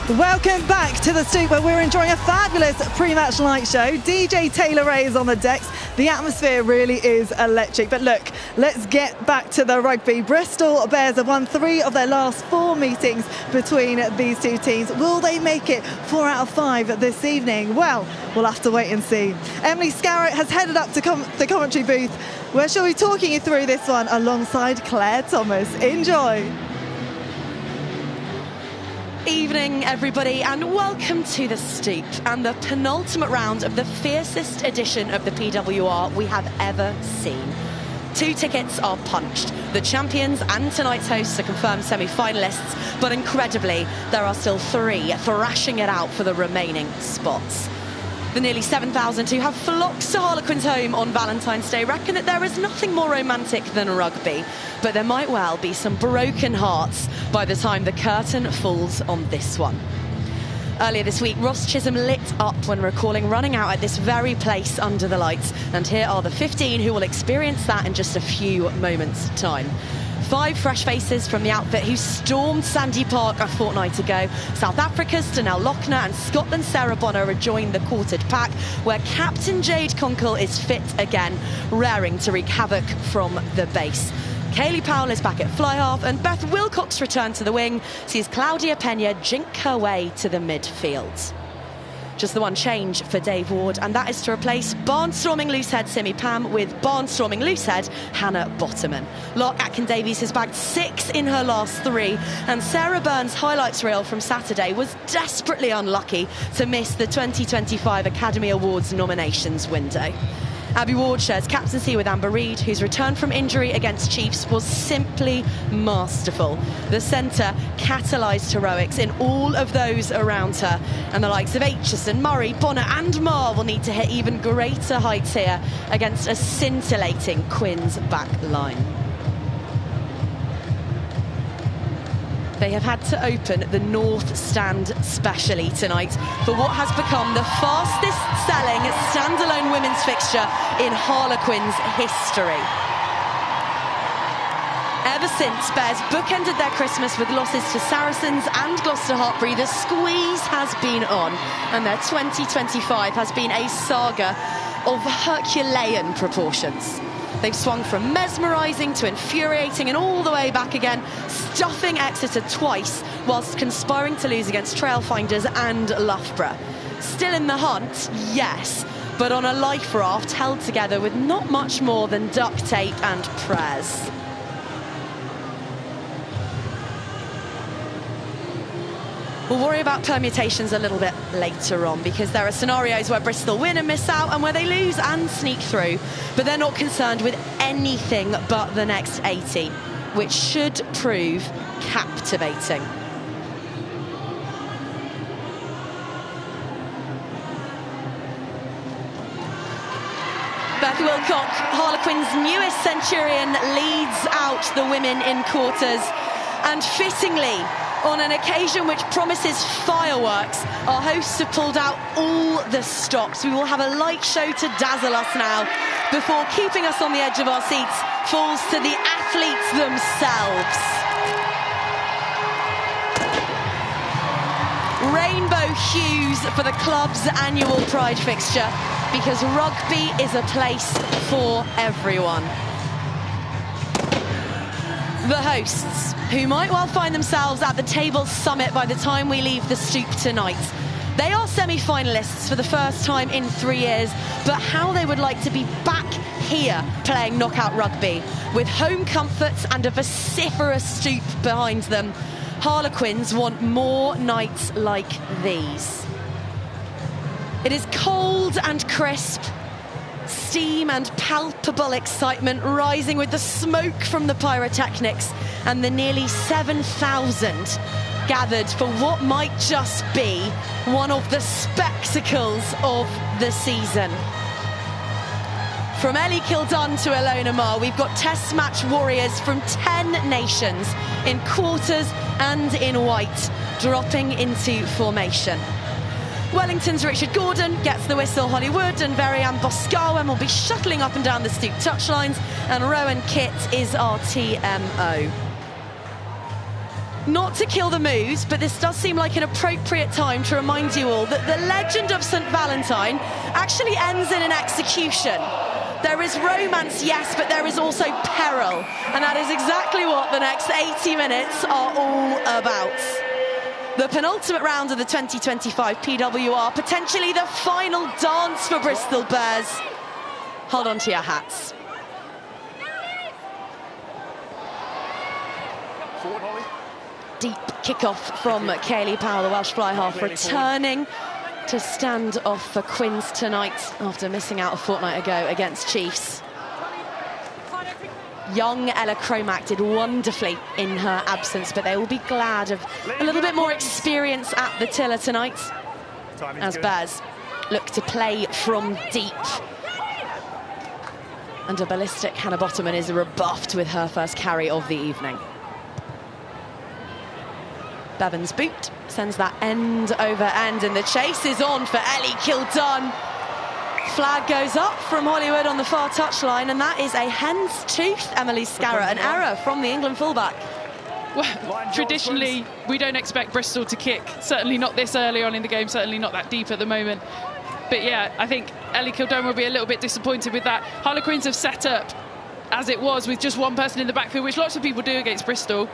Welcome back to the Stoop, where we're enjoying a fabulous pre-match light show. DJ Taylor Ray is on the decks. The atmosphere really is electric. But look, let's get back to the rugby. Bristol Bears have won 3 of their last 4 meetings between these two teams. Will they make it 4 out of 5 this evening? Well, we'll have to wait and see. Emily Scarrett has headed up to the commentary booth, where she'll be talking you through this one alongside Claire Thomas. Enjoy. Evening, everybody, and welcome to the Stoop and the penultimate round of the fiercest edition of the PWR we have ever seen. 2 tickets are punched. The champions and tonight's hosts are confirmed semi-finalists, but incredibly, there are still 3 thrashing it out for the remaining spots. The nearly 7,000 who have flocked to Harlequins home on Valentine's Day reckon that there is nothing more romantic than rugby, but there might well be some broken hearts by the time the curtain falls on this one. Earlier this week, Ross Chisholm lit up when recalling running out at this very place under the lights, and here are the 15 who will experience that in just a few moments' time. 5 fresh faces from the outfit who stormed Sandy Park a fortnight ago. South Africa's Danelle Lochner and Scotland's Sarah Bonner rejoin the quartered pack, where Captain Jade Conkle is fit again, raring to wreak havoc from the base. Kaylee Powell is back at fly half, and Beth Wilcox returned to the wing, sees Claudia Pena jink her way to the midfield. Just the one change for Dave Ward, and that is to replace barnstorming loosehead Simi Pam with barnstorming loosehead Hannah Bottoman. Lark Atkin-Davies has bagged 6 in her last 3, and Sarah Burns' highlights reel from Saturday was desperately unlucky to miss the 2025 Academy Awards nominations window. Abby Ward shares captaincy with Amber Reid, whose return from injury against Chiefs was simply masterful. The centre catalysed heroics in all of those around her, and the likes of Aitchison, Murray, Bonner and Marr will need to hit even greater heights here against a scintillating Quins back line. They have had to open the North Stand specially tonight for what has become the fastest selling standalone women's fixture in Harlequins history. Ever since Bears bookended their Christmas with losses to Saracens and Gloucester Hartpury, the squeeze has been on, and their 2025 has been a saga of Herculean proportions. They've swung from mesmerising to infuriating and all the way back again, stuffing Exeter twice whilst conspiring to lose against Trailfinders and Loughborough. Still in the hunt, yes, but on a life raft held together with not much more than duct tape and prayers. We'll worry about permutations a little bit later on, because there are scenarios where Bristol win and miss out and where they lose and sneak through, but they're not concerned with anything but the next 80, which should prove captivating. Beth Wilcock, Harlequins' newest centurion, leads out the women in quarters, and fittingly, on an occasion which promises fireworks, our hosts have pulled out all the stops. We will have a light show to dazzle us now, before keeping us on the edge of our seats falls to the athletes themselves. Rainbow hues for the club's annual Pride fixture, because rugby is a place for everyone. The hosts, who might well find themselves at the table summit by the time we leave the Stoop tonight. They are semi-finalists for the first time in 3 years, but how they would like to be back here playing knockout rugby, with home comforts and a vociferous Stoop behind them. Harlequins want more nights like these. It is cold and crisp, steam and palpable excitement rising with the smoke from the pyrotechnics, and the nearly 7,000 gathered for what might just be one of the spectacles of the season. From Ellie Kildunn to Ilona Maher, we've got test match warriors from 10 nations in quarters and in white, dropping into formation. Wellington's Richard Gordon gets the whistle. Holly Wood and Verianne Boscawen will be shuttling up and down the Stoop touchlines, and Rowan Kitt is our TMO. Not to kill the mood, but this does seem like an appropriate time to remind you all that the legend of St. Valentine actually ends in an execution. There is romance, yes, but there is also peril. And that is exactly what the next 80 minutes are all about. The penultimate round of the 2025 PWR, potentially the final dance for Bristol Bears. Hold on to your hats. Forward, Holly. Deep kick-off from Kayleigh Powell, the Welsh fly-half, returning to stand off for Quins tonight after missing out a fortnight ago against Chiefs. Young Ella Cromack did wonderfully in her absence, but they will be glad of a little bit more experience at the tiller tonight as Bears look to play from deep. And a ballistic Hannah Bottoman is rebuffed with her first carry of the evening. Bevan's boot sends that end over end, and the chase is on for Ellie Kildunn. Flag goes up from Hollywood on the far touchline, and that is a hen's tooth, Emily Scarra, an error from the England fullback. Well, traditionally, we don't expect Bristol to kick, certainly not this early on in the game, certainly not that deep at the moment. But yeah, I think Ellie Kildunn will be a little bit disappointed with that. Harlequins have set up as it was with just one person in the backfield, which lots of people do against Bristol,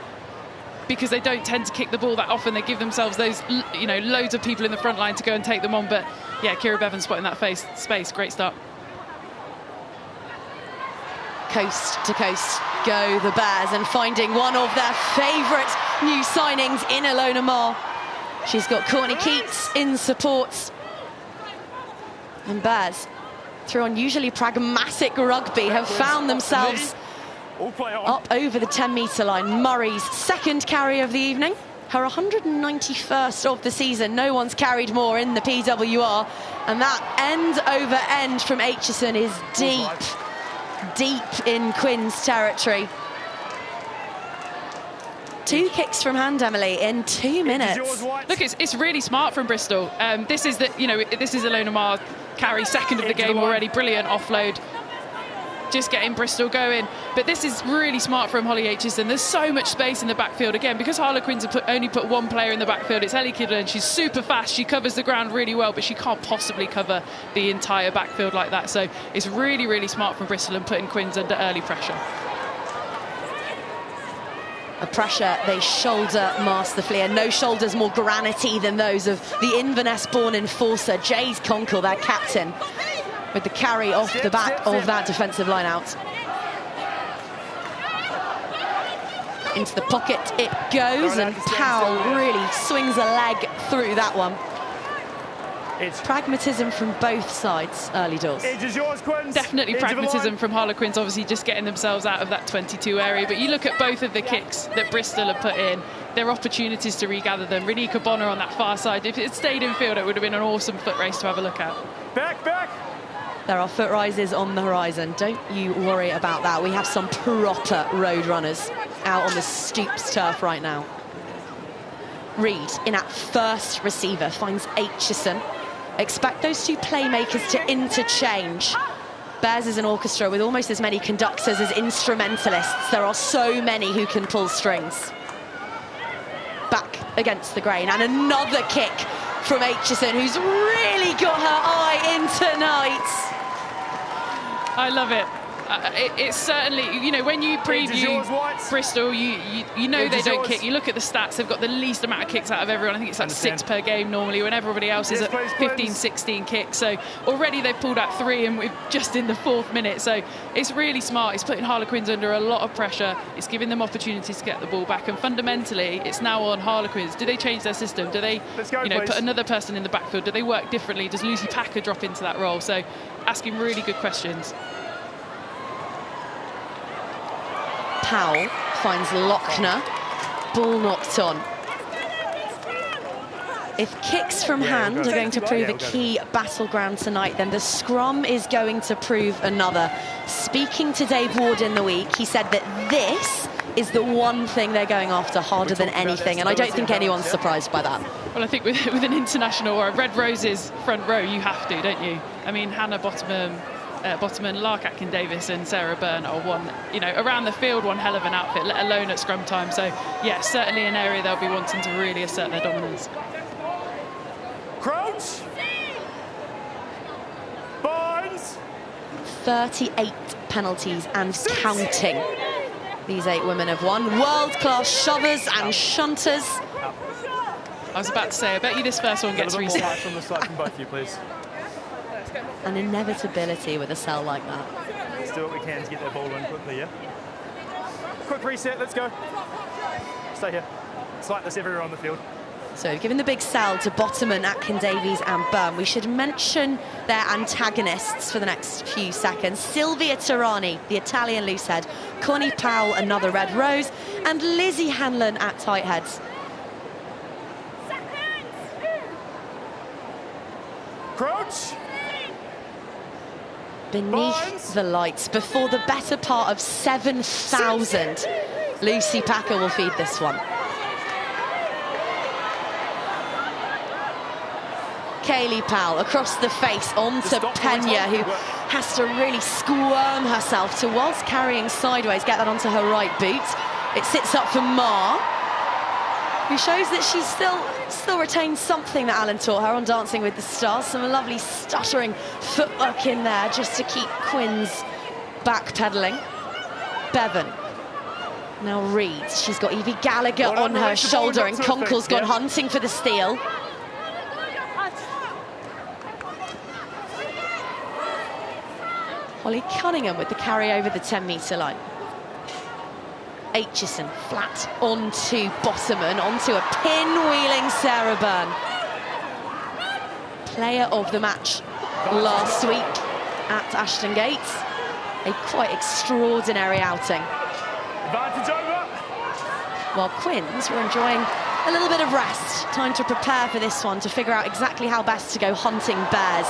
because they don't tend to kick the ball that often. They give themselves those, you know, loads of people in the front line to go and take them on. But yeah, Kira Bevan spotting that space, great start. Coast to coast go the Bears, and finding one of their favourite new signings in Ilona Maher. She's got Courtney Keats in support. And Bears, through unusually pragmatic rugby, have found themselves up over the 10-metre line. Murray's second carry of the evening, her 191st of the season. No one's carried more in the PWR, and that end over end from Aitchison is deep in Quins territory. 2 kicks from hand, Emily, in 2 minutes. Look, it's really smart from Bristol. This is Ilona Maher carry, second of the game already. Brilliant offload, just getting Bristol going. But this is really smart from Holly Aitchison. There's so much space in the backfield. Again, because Harlequins have only put one player in the backfield, it's Ellie Kildunn. She's super fast. She covers the ground really well, but she can't possibly cover the entire backfield like that. So it's really, really smart from Bristol and putting Quins under early pressure. A pressure they shoulder masterfully, and no shoulders more granity than those of the Inverness-born enforcer, Jade Conkle, their captain, with the carry off the back of that defensive line out. Into the pocket it goes, and Powell really swings a leg through that one. It's pragmatism from both sides early doors. Definitely pragmatism from Harlequins, obviously just getting themselves out of that 22 area. But you look at both of the kicks that Bristol have put in, their opportunities to regather them. Renika Bonner on that far side. If it stayed in field, it would have been an awesome foot race to have a look at. Back. There are foot rises on the horizon. Don't you worry about that. We have some proper road runners out on the Stoops turf right now. Reid in at first receiver finds Aitchison. Expect those two playmakers to interchange. Bears is an orchestra with almost as many conductors as instrumentalists. There are so many who can pull strings. Back against the grain, and another kick from Aitchison, who's really got her eye in tonight. I love it. It's certainly, you know, when you preview Bristol, you know they don't kick. You look at the stats, they've got the least amount of kicks out of everyone. I think it's like 6 per game normally, when everybody else is at 15, 16 kicks. So already they've pulled out 3, and we're just in the 4th minute. So it's really smart. It's putting Harlequins under a lot of pressure. It's giving them opportunities to get the ball back. And fundamentally, it's now on Harlequins. Do they change their system? Do they, put another person in the backfield? Do they work differently? Does Lucy Packer drop into that role? So asking really good questions. Powell finds Lochner, ball knocked on. If kicks from hand are going to prove a key battleground tonight, then the scrum is going to prove another. Speaking to Dave Ward in the week, he said that this is the one thing they're going after harder than anything, and I don't think anyone's surprised by that. Well, I think with an international or a Red Roses front row, you have to, don't you? I mean, Hannah Bottoman, Bottomon, Lark Atkin-Davis and Sarah Byrne are around the field, one hell of an outfit, let alone at scrum time. So, yeah, certainly an area they'll be wanting to really assert their dominance. Crouch. Binds. 38 penalties and counting. These 8 women have won. World-class shovers and shunters. I was about to say, I bet you this first one gets reset. More from the side from both of you, please. An inevitability with a cell like that. Let's do what we can to get that ball in quickly, yeah? Quick reset, let's go. Stay here. It's like this everywhere on the field. So given the big sell to Bottomon, Atkin-Davies and Byrne, we should mention their antagonists for the next few seconds. Silvia Tirani, the Italian loosehead, Connie Powell, another red rose, and Lizzie Hanlon at tight heads. Crouch. Beneath the lights, before the better part of 7,000, Lucy Packer will feed this one. Kaylee Powell across the face onto Pena, who has to really squirm herself to, whilst carrying sideways, get that onto her right boot. It sits up for Maher, who shows that she still retains something that Alan taught her on Dancing with the Stars. Some lovely stuttering footwork in there just to keep Quinn's backpedaling. Bevan now reads. She's got Evie Gallagher on her shoulder, and Conkle's gone hunting for the steal. Holly Cunningham with the carry over the 10-metre line. Aitchison flat onto Bottomon, onto a pinwheeling Sarah Byrne. Player of the match last week at Ashton Gates. A quite extraordinary outing. Advantage over. While Quins were enjoying a little bit of rest. Time to prepare for this one, to figure out exactly how best to go hunting bears.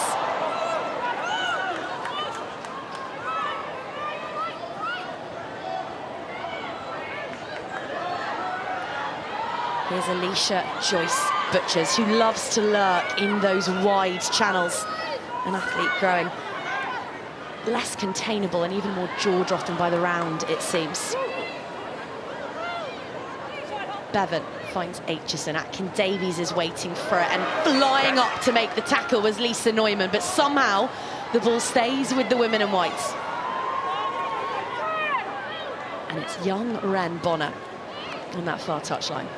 Here's Alicia Joyce Butchers, who loves to lurk in those wide channels. An athlete growing less containable and even more jaw-dropping by the round, it seems. Bevan finds Aitchison. Atkin-Davies is waiting for it, and flying up to make the tackle was Lisa Neumann, but somehow the ball stays with the women in white. And it's young Ren Bonner on that far touchline.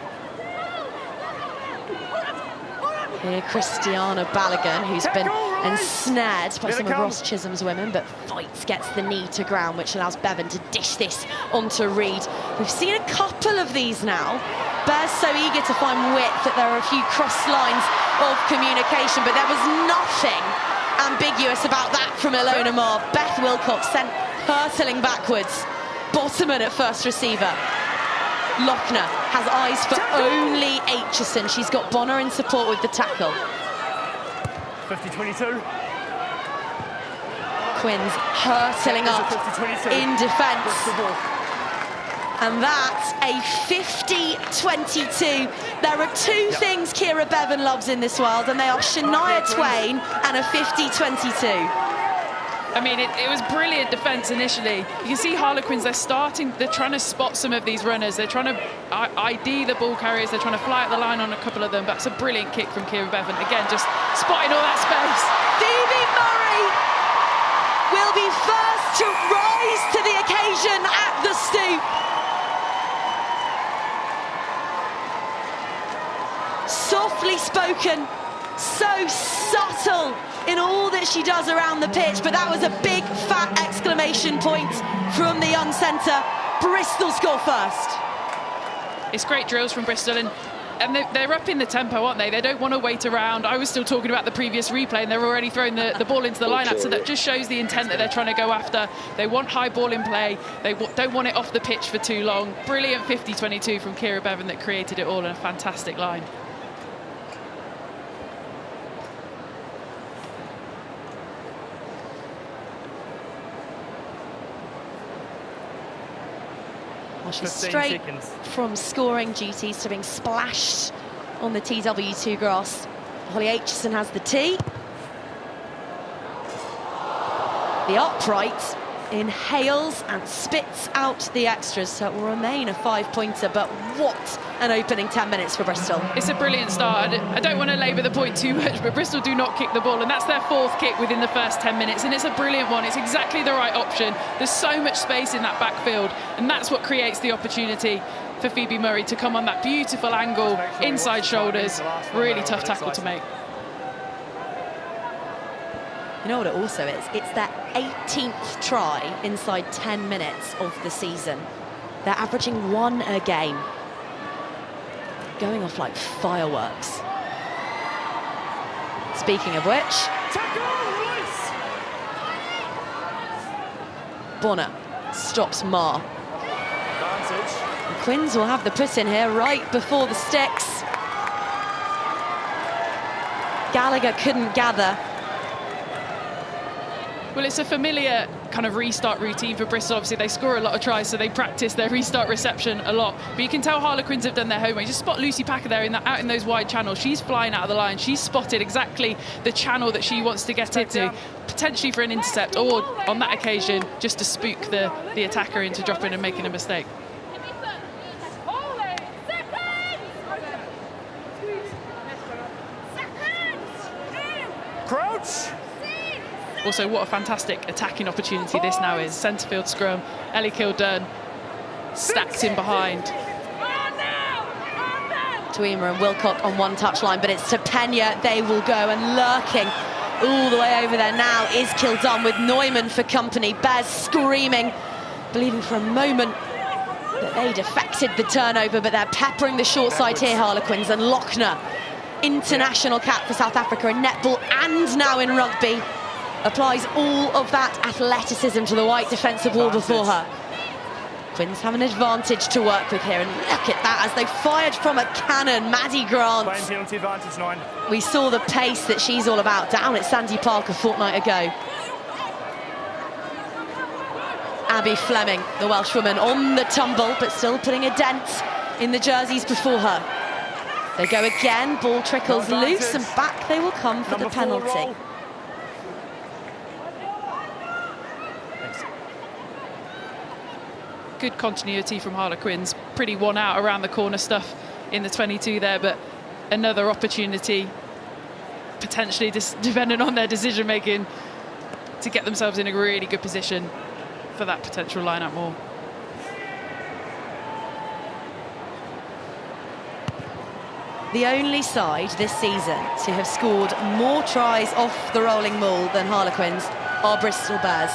Here, Christiana Balogun, who's been ensnared by some of Ross Chisholm's women, but fights, gets the knee to ground, which allows Bevan to dish this onto Reed. We've seen a couple of these now. Bears so eager to find width that there are a few cross lines of communication, but there was nothing ambiguous about that from Ilona Maher. Beth Wilcox sent hurtling backwards. Bottomon at first receiver. Lochner has eyes for only Aitchison. She's got Bonner in support with the tackle. 50-22. Quinn's hurtling up in defence. And that's a 50-22. There are two things Ciara Bevan loves in this world, and they are Shania Twain and a 50-22. I mean, it was brilliant defence initially. You can see Harlequins, they're trying to spot some of these runners. They're trying to ID the ball carriers. They're trying to fly out the line on a couple of them. But it's a brilliant kick from Ciara Bevan. Again, just spotting all that space. Phoebe Murray will be first to rise to the occasion at the stoop. Softly spoken, so subtle in all that she does around the pitch, but that was a big fat exclamation point from the young centre. Bristol score first. It's great drills from Bristol, and they're up in the tempo, aren't they? They don't want to wait around. I was still talking about the previous replay, and they're already throwing the ball into the lineup, so that just shows the intent that they're trying to go after. They want high ball in play. They don't want it off the pitch for too long. Brilliant 50-22 from Ciara Bevan that created it all, and a fantastic line. She's straight from scoring duties to being splashed on the TW2 grass. Holly Aitchison has the tee. The upright inhales and spits out the extras, so it will remain a 5-pointer, but what an opening 10 minutes for Bristol. It's a brilliant start. I don't want to labour the point too much, but Bristol do not kick the ball, and that's their 4th kick within the first 10 minutes, and it's a brilliant one. It's exactly the right option. There's so much space in that backfield, and that's what creates the opportunity for Phoebe Murray to come on that beautiful angle, inside shoulders. Really tough tackle to make. You know what it also is? It's their 18th try inside 10 minutes of the season. They're averaging 1 a game. Going off like fireworks. Speaking of which... Bonner stops Maher. And Quins will have the put in here right before the sticks. Gallagher couldn't gather. Well, it's a familiar kind of restart routine for Bristol. Obviously, they score a lot of tries, so they practice their restart reception a lot. But you can tell Harlequins have done their homework. You just spot Lucy Packer there out in those wide channels. She's flying out of the line. She's spotted exactly the channel that she wants to get into, potentially for an intercept, or on that occasion, just to spook the attacker into dropping and making a mistake. Crouch! Also, what a fantastic attacking opportunity this now is. Centrefield scrum, Ellie Kildern stacked in behind. Tuima and Wilcock on one touchline, but it's to Pena. They will go, and lurking all the way over there now is Kildern with Neumann for company. Bears screaming, believing for a moment that they'd affected the turnover, but they're peppering the short side here, Harlequins. And Lochner, international cap for South Africa in netball and now in rugby, applies all of that athleticism to the white defensive wall before her. Quins have an advantage to work with here, and look at that as they fired from a cannon. Maddie Grant. Playing penalty advantage 9. We saw the pace that she's all about down at Sandy Park a fortnight ago. Abby Fleming, the Welsh woman, on the tumble, but still putting a dent in the jerseys before her. They go again, ball trickles loose, and back they will come for the penalty. Good continuity from Harlequins, pretty one out around the corner stuff in the 22 there, but another opportunity, potentially depending on their decision making, to get themselves in a really good position for that potential line-out more. The only side this season to have scored more tries off the rolling maul than Harlequins are Bristol Bears.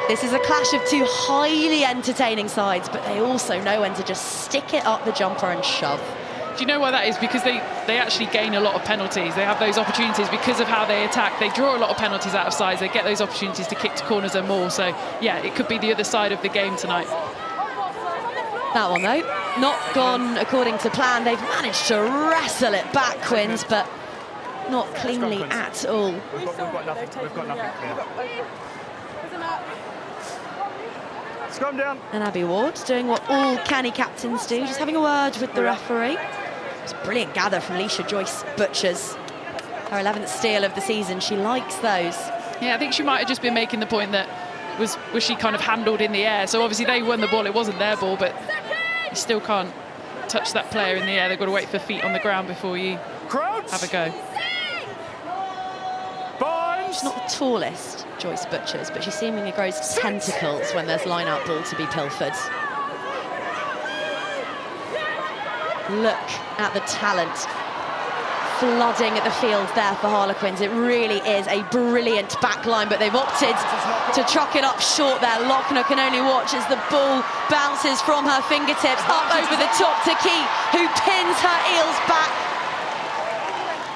This is a clash of 2 highly entertaining sides, but they also know when to just stick it up the jumper and shove. Do you know why that is? Because they actually gain a lot of penalties. They have those opportunities because of how they attack. They draw a lot of penalties out of sides. They get those opportunities to kick to corners and more. So, yeah, it could be the other side of the game tonight. That one, though, not gone according to plan. They've managed to wrestle it back, Quins, but not cleanly at all. We've got nothing. We've got nothing. Yeah. Scrum down. And Abby Ward doing what all canny captains do, just having a word with the referee. It's a brilliant gather from Leisha Joyce Butchers. Her 11th steal of the season. She likes those. Yeah, I think she might have just been making the point that was she kind of handled in the air. So obviously they won the ball. It wasn't their ball, but you still can't touch that player in the air. They've got to wait for feet on the ground before you have a go. She's not the tallest, Joyce Butchers, but she seemingly grows tentacles when there's line-out ball to be pilfered. Look at the talent flooding at the field there for Harlequins. It really is a brilliant backline, but they've opted to chuck it up short there. Lochner can only watch as the ball bounces from her fingertips up over the top to Key, who pins her eels back.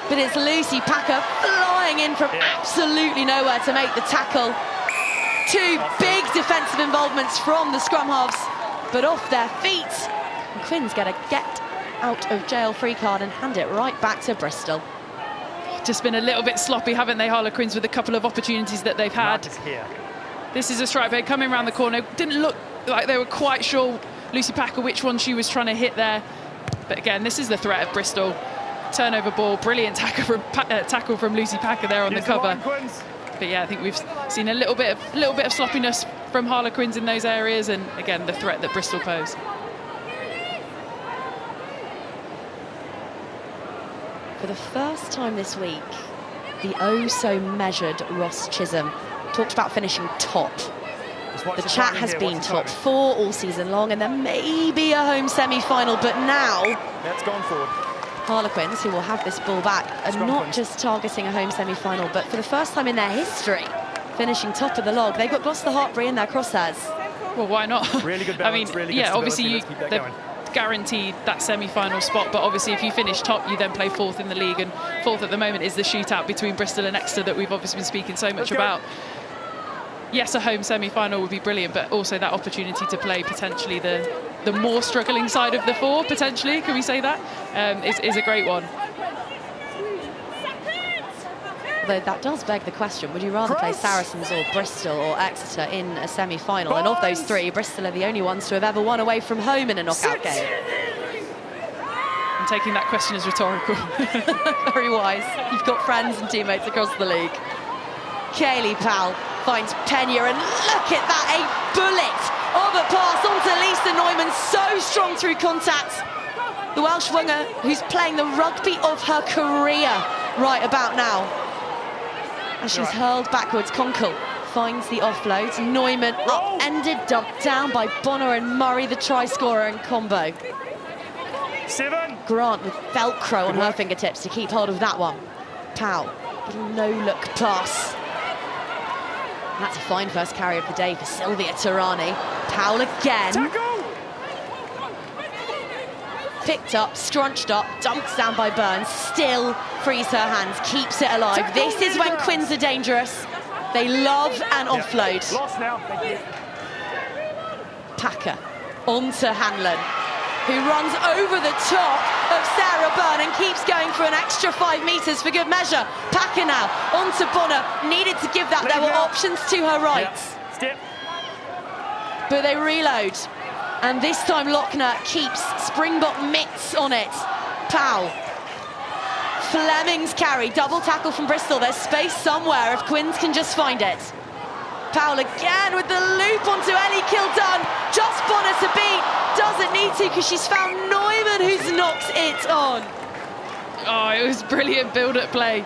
But it's Lucy Packer flying in from absolutely nowhere to make the tackle. 2 big defensive involvements from the scrum halves, but off their feet. And Quins get a get out of jail free card and hand it right back to Bristol. Just been a little bit sloppy, haven't they, Harlequins, with a couple of opportunities that they've had. This is a strike play coming around the corner. Didn't look like they were quite sure, Lucy Packer, which one she was trying to hit there. But again, this is the threat of Bristol. Turnover ball, brilliant tackle from Lucy Packer there on the cover. But yeah, I think we've seen a little bit of sloppiness from Harlequins in those areas, and again the threat that Bristol pose. For the first time this week, the oh-so-measured Ross Chisholm talked about finishing top. The chat has been top 4 all season long, and there may be a home semi-final, but now That's gone forward. Harlequins, who will have this ball back, are Scrum not Queens. just targeting a home semi-final, but for the first time in their history, finishing top of the log. They've got Gloucester Hartbury in their crosshairs. Well, why not? Really good balance, I mean, really good yeah, obviously stability. Let's keep that they're going. guaranteed that semi-final spot, but obviously if you finish top, you then play 4th in the league, and 4th at the moment is the shootout between Bristol and Exeter that we've obviously been speaking so much about. Yes, a home semi-final would be brilliant, but also that opportunity to play potentially the more struggling side of the 4, potentially, can we say that, is a great one. Though that does beg the question, would you rather play Saracens or Bristol or Exeter in a semi-final? And of those 3, Bristol are the only ones to have ever won away from home in a knockout game. I'm taking that question as rhetorical. Very wise. You've got friends and teammates across the league. Kayleigh Powell finds Pena, and look at that, a bullet of a pass onto Lisa Neumann, so strong through contact. The Welsh winger who's playing the rugby of her career right about now. As she's hurled backwards, Conkle finds the offload. Neumann upended, dumped down by Bonner and Murray, the try scorer in combo. 7. Grant with Velcro on her fingertips to keep hold of that one. Powell, little no-look pass. That's a fine first carry of the day for Sylvia Tarani. Powell again. Tackle! Picked up, scrunched up, dumped down by Burns, still frees her hands, keeps it alive. Tackle, This is when Quins are dangerous. They love an offload. Lost now, thank you. Packer onto Hanlon, who runs over the top of Sarah Byrne and keeps going for an extra 5 metres for good measure. Packer now onto Bonner, needed to give that. There were options to her right. Step. But they reload. And this time Lochner keeps Springbok mitts on it. Powell. Fleming's carry, double tackle from Bristol. There's space somewhere if Quins can just find it. Powell again with the loop onto Ellie Kildun. Just Bonner to beat. Doesn't need to because she's found Neumann, who's knocked it on. Oh, it was brilliant build-up play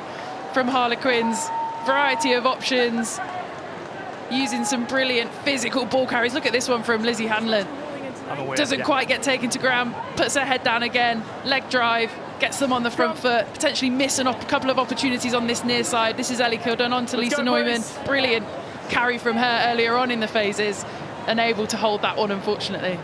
from Harlequins. Variety of options, using some brilliant physical ball carries. Look at this one from Lizzie Hanlon. Doesn't quite get taken to ground, puts her head down again, leg drive, gets them on the front foot, potentially miss a couple of opportunities on this near side. This is Ellie Kildun on to Lisa Neumann. Brilliant carry from her earlier on in the phases, unable to hold that one, unfortunately.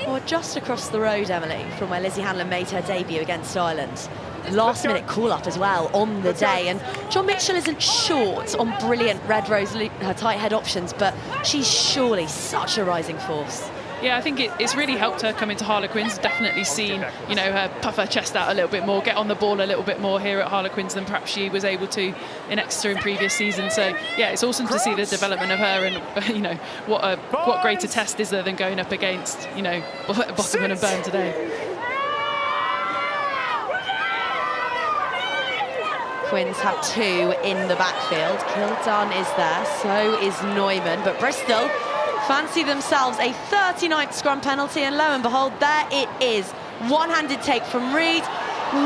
Well, just across the road, Emily, from where Lizzie Hanlon made her debut against Ireland. Last-minute call-up as well on the day, and John Mitchell isn't short on brilliant red rose her tight head options, but she's surely such a rising force. Yeah, I think it's really helped her come into Harlequins. Definitely seen, you know, her puff her chest out a little bit more, get on the ball a little bit more here at Harlequins than perhaps she was able to in Exeter in previous seasons. So yeah, it's awesome to see the development of her, and you know, what greater test is there than going up against, you know, Bottomman and Byrne today. Quins have 2 in the backfield. Kildun is there, so is Neumann, but Bristol fancy themselves a 39th scrum penalty, and lo and behold, there it is. One-handed take from Reid,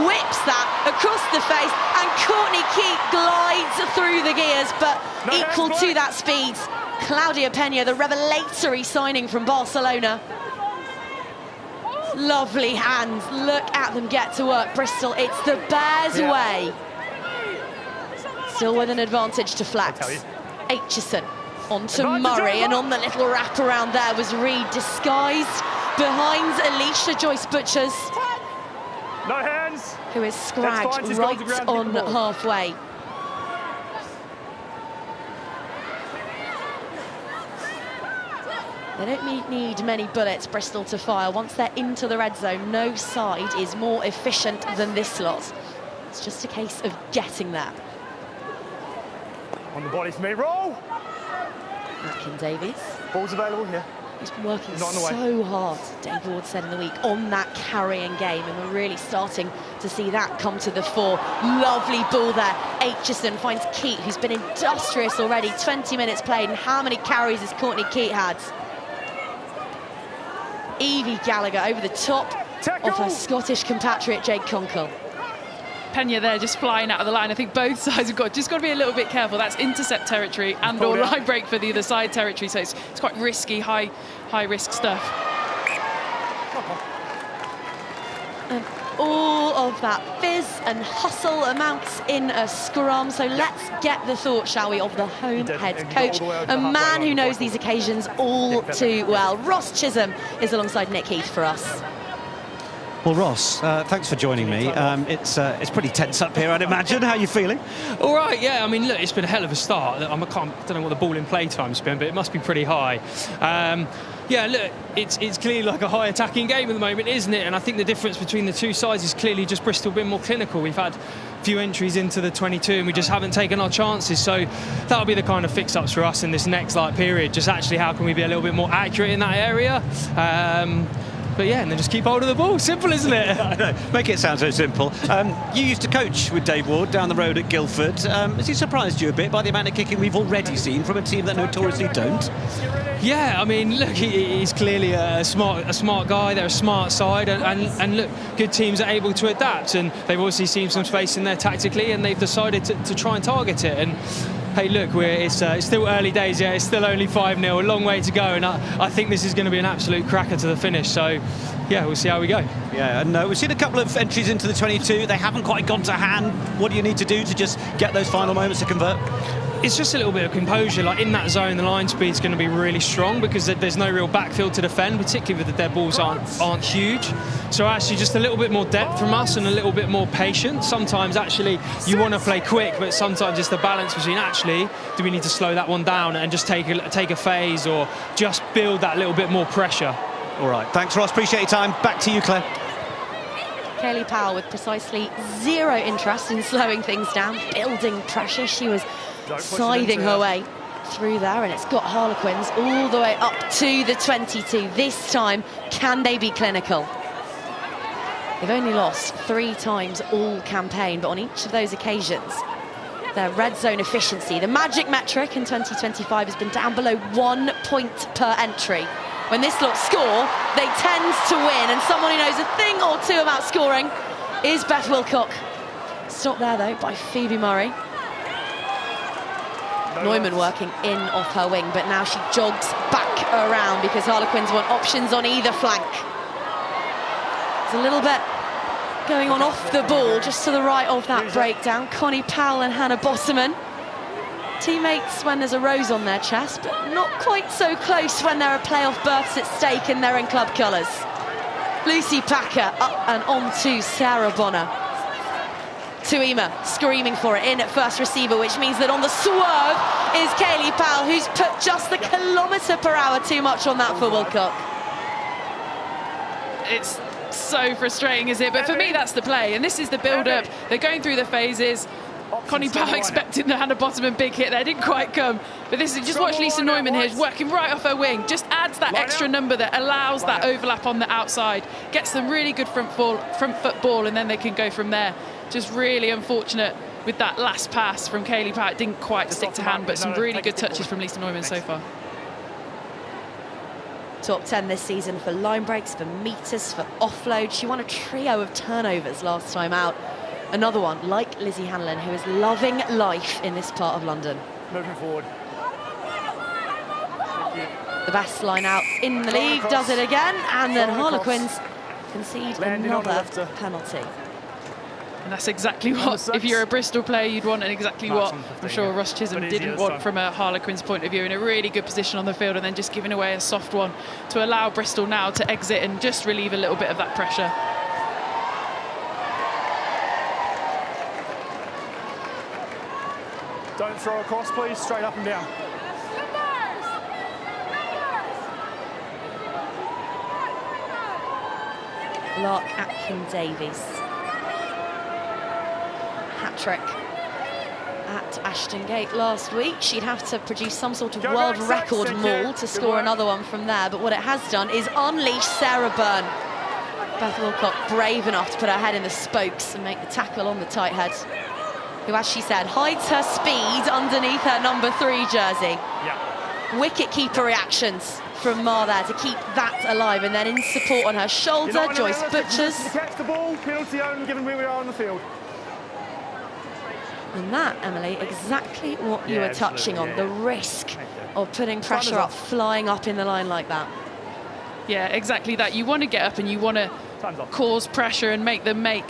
whips that across the face, and Courtney Keat glides through the gears, but equal to that speed, Claudia Pena, the revelatory signing from Barcelona. Lovely hands, look at them get to work, Bristol. It's the Bears' way. Still with an advantage to Flax. Aitchison onto Murray, and on the little wraparound there was Reid, disguised behind Alicia Joyce-Butchers. No hands. Who is scragged right on halfway. They don't need many bullets, Bristol, to fire. Once they're into the red zone, no side is more efficient than this lot. It's just a case of getting there. On the body for me, roll! Atkin Davies. Ball's available here. He's been working so hard, Dave Ward said in the week, on that carrying game, and we're really starting to see that come to the fore. Lovely ball there. Aitchison finds Keat, who's been industrious already. 20 minutes played, and how many carries has Courtney Keat had? Evie Gallagher over the top of her Scottish compatriot Jade Conkle. Pena there just flying out of the line. I think both sides have just got to be a little bit careful. That's intercept territory and or line break for the other side territory. So it's quite risky, high risk stuff. And all of that fizz and hustle amounts in a scrum. So let's get the thought, shall we, of the home head coach, a man who knows these occasions all too well. Ross Chisholm is alongside Nick Heath for us. Well, Ross, thanks for joining me. It's pretty tense up here, I'd imagine. How are you feeling? All right, yeah. I mean, look, it's been a hell of a start. I don't know what the ball in play time's been, but it must be pretty high. Yeah, look, it's clearly like a high attacking game at the moment, isn't it? And I think the difference between the two sides is clearly just Bristol being more clinical. We've had a few entries into the 22 and we just haven't taken our chances. So that'll be the kind of fix-ups for us in this next period. Just actually how can we be a little bit more accurate in that area? But yeah, and then just keep hold of the ball. Simple, isn't it? I know. Make it sound so simple. You used to coach with Dave Ward down the road at Guildford. Has he surprised you a bit by the amount of kicking we've already seen from a team that notoriously don't? Yeah, I mean, look, he's clearly a smart guy. They're a smart side, and look, good teams are able to adapt, and they've obviously seen some space in there tactically, and they've decided to try and target it. And hey, look, it's still early days. Yeah, it's still only 5-0, a long way to go, and I think this is going to be an absolute cracker to the finish. So yeah, we'll see how we go. Yeah, and we've seen a couple of entries into the 22. They haven't quite gone to hand. What do you need to do to just get those final moments to convert? It's just a little bit of composure. Like in that zone, the line speed's going to be really strong because there's no real backfield to defend, particularly with the dead balls aren't huge. So actually just a little bit more depth from us and a little bit more patience. Sometimes actually you want to play quick, but sometimes it's the balance between actually do we need to slow that one down and just take a phase or just build that little bit more pressure. All right, thanks Ross, appreciate your time. Back to you, Claire. Kaylee Powell with precisely zero interest in slowing things down, building pressure. She was scything her way through there, and it's got Harlequins all the way up to the 22. This time, can they be clinical? They've only lost 3 times all campaign, but on each of those occasions, their red zone efficiency, the magic metric in 2025, has been down below 1 point per entry. When this lot score, they tend to win, and someone who knows a thing or two about scoring is Beth Wilcock. Stopped there, though, by Phoebe Murray. Neumann working in off her wing, but now she jogs back around because Harlequins want options on either flank. There's a little bit going on off the ball, just to the right of that breakdown. Connie Powell and Hannah Bosserman. Teammates when there's a rose on their chest, but not quite so close when there are playoff berths at stake and they're in club colours. Lucy Packer up and on to Sarah Bonner. Tuima screaming for it in at first receiver, which means that on the swerve is Kaylee Powell, who's put just the km/h too much on that for Wilcock. It's so frustrating, is it? But for me, that's the play, and this is the build-up. They're going through the phases. Connie Powell expecting the Hannah Bottoman big hit there, didn't quite come. But this is, just watch Lisa Neumann here, working right off her wing. Just adds that extra number that allows that overlap on the outside. Gets them really good front foot ball, and then they can go from there. Just really unfortunate with that last pass from Kaylee Powell. It didn't quite stick to hand, but some really good touches from Lisa Neumann so far. Top 10 this season for line breaks, for meters, for offload. She won a trio of turnovers last time out. Another one, like Lizzie Hanlon, who is loving life in this part of London. Moving forward. The best line out in the league does it again, and then Harlequins concede another penalty. And that's exactly what, if you're a Bristol player, you'd want, and exactly what I'm sure Ross Chisholm didn't want from a Harlequins point of view, in a really good position on the field, and then just giving away a soft one to allow Bristol now to exit and just relieve a little bit of that pressure. Don't throw across, please. Straight up and down. Lark Atkin-Davies. Hat-trick at Ashton Gate last week. She'd have to produce some sort of world record maul to score another one from there, but what it has done is unleash Sarah Byrne. Beth Wilcock brave enough to put her head in the spokes and make the tackle on the tight head, who, as she said, hides her speed underneath her number 3 jersey. Yeah. Wicket-keeper reactions from Maher there to keep that alive, and then in support on her shoulder, Joyce Butchers. Catch the ball, penalty own, given where we are on the field. And that, Emily, exactly what you were touching on, the risk of putting pressure up, flying up in the line like that. Yeah, exactly that. You want to get up and you want to cause pressure and make them make,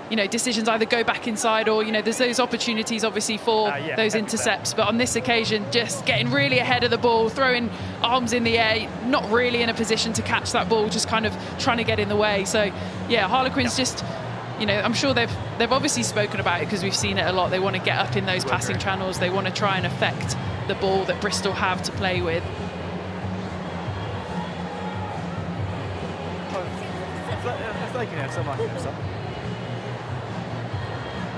you know, decisions, either go back inside or, you know, there's those opportunities obviously for those intercepts. But on this occasion, just getting really ahead of the ball, throwing arms in the air, not really in a position to catch that ball, just kind of trying to get in the way. So, yeah, Harlequins just, you know, I'm sure they've obviously spoken about it because we've seen it a lot. They want to get up in those passing channels. They want to try and affect the ball that Bristol have to play with.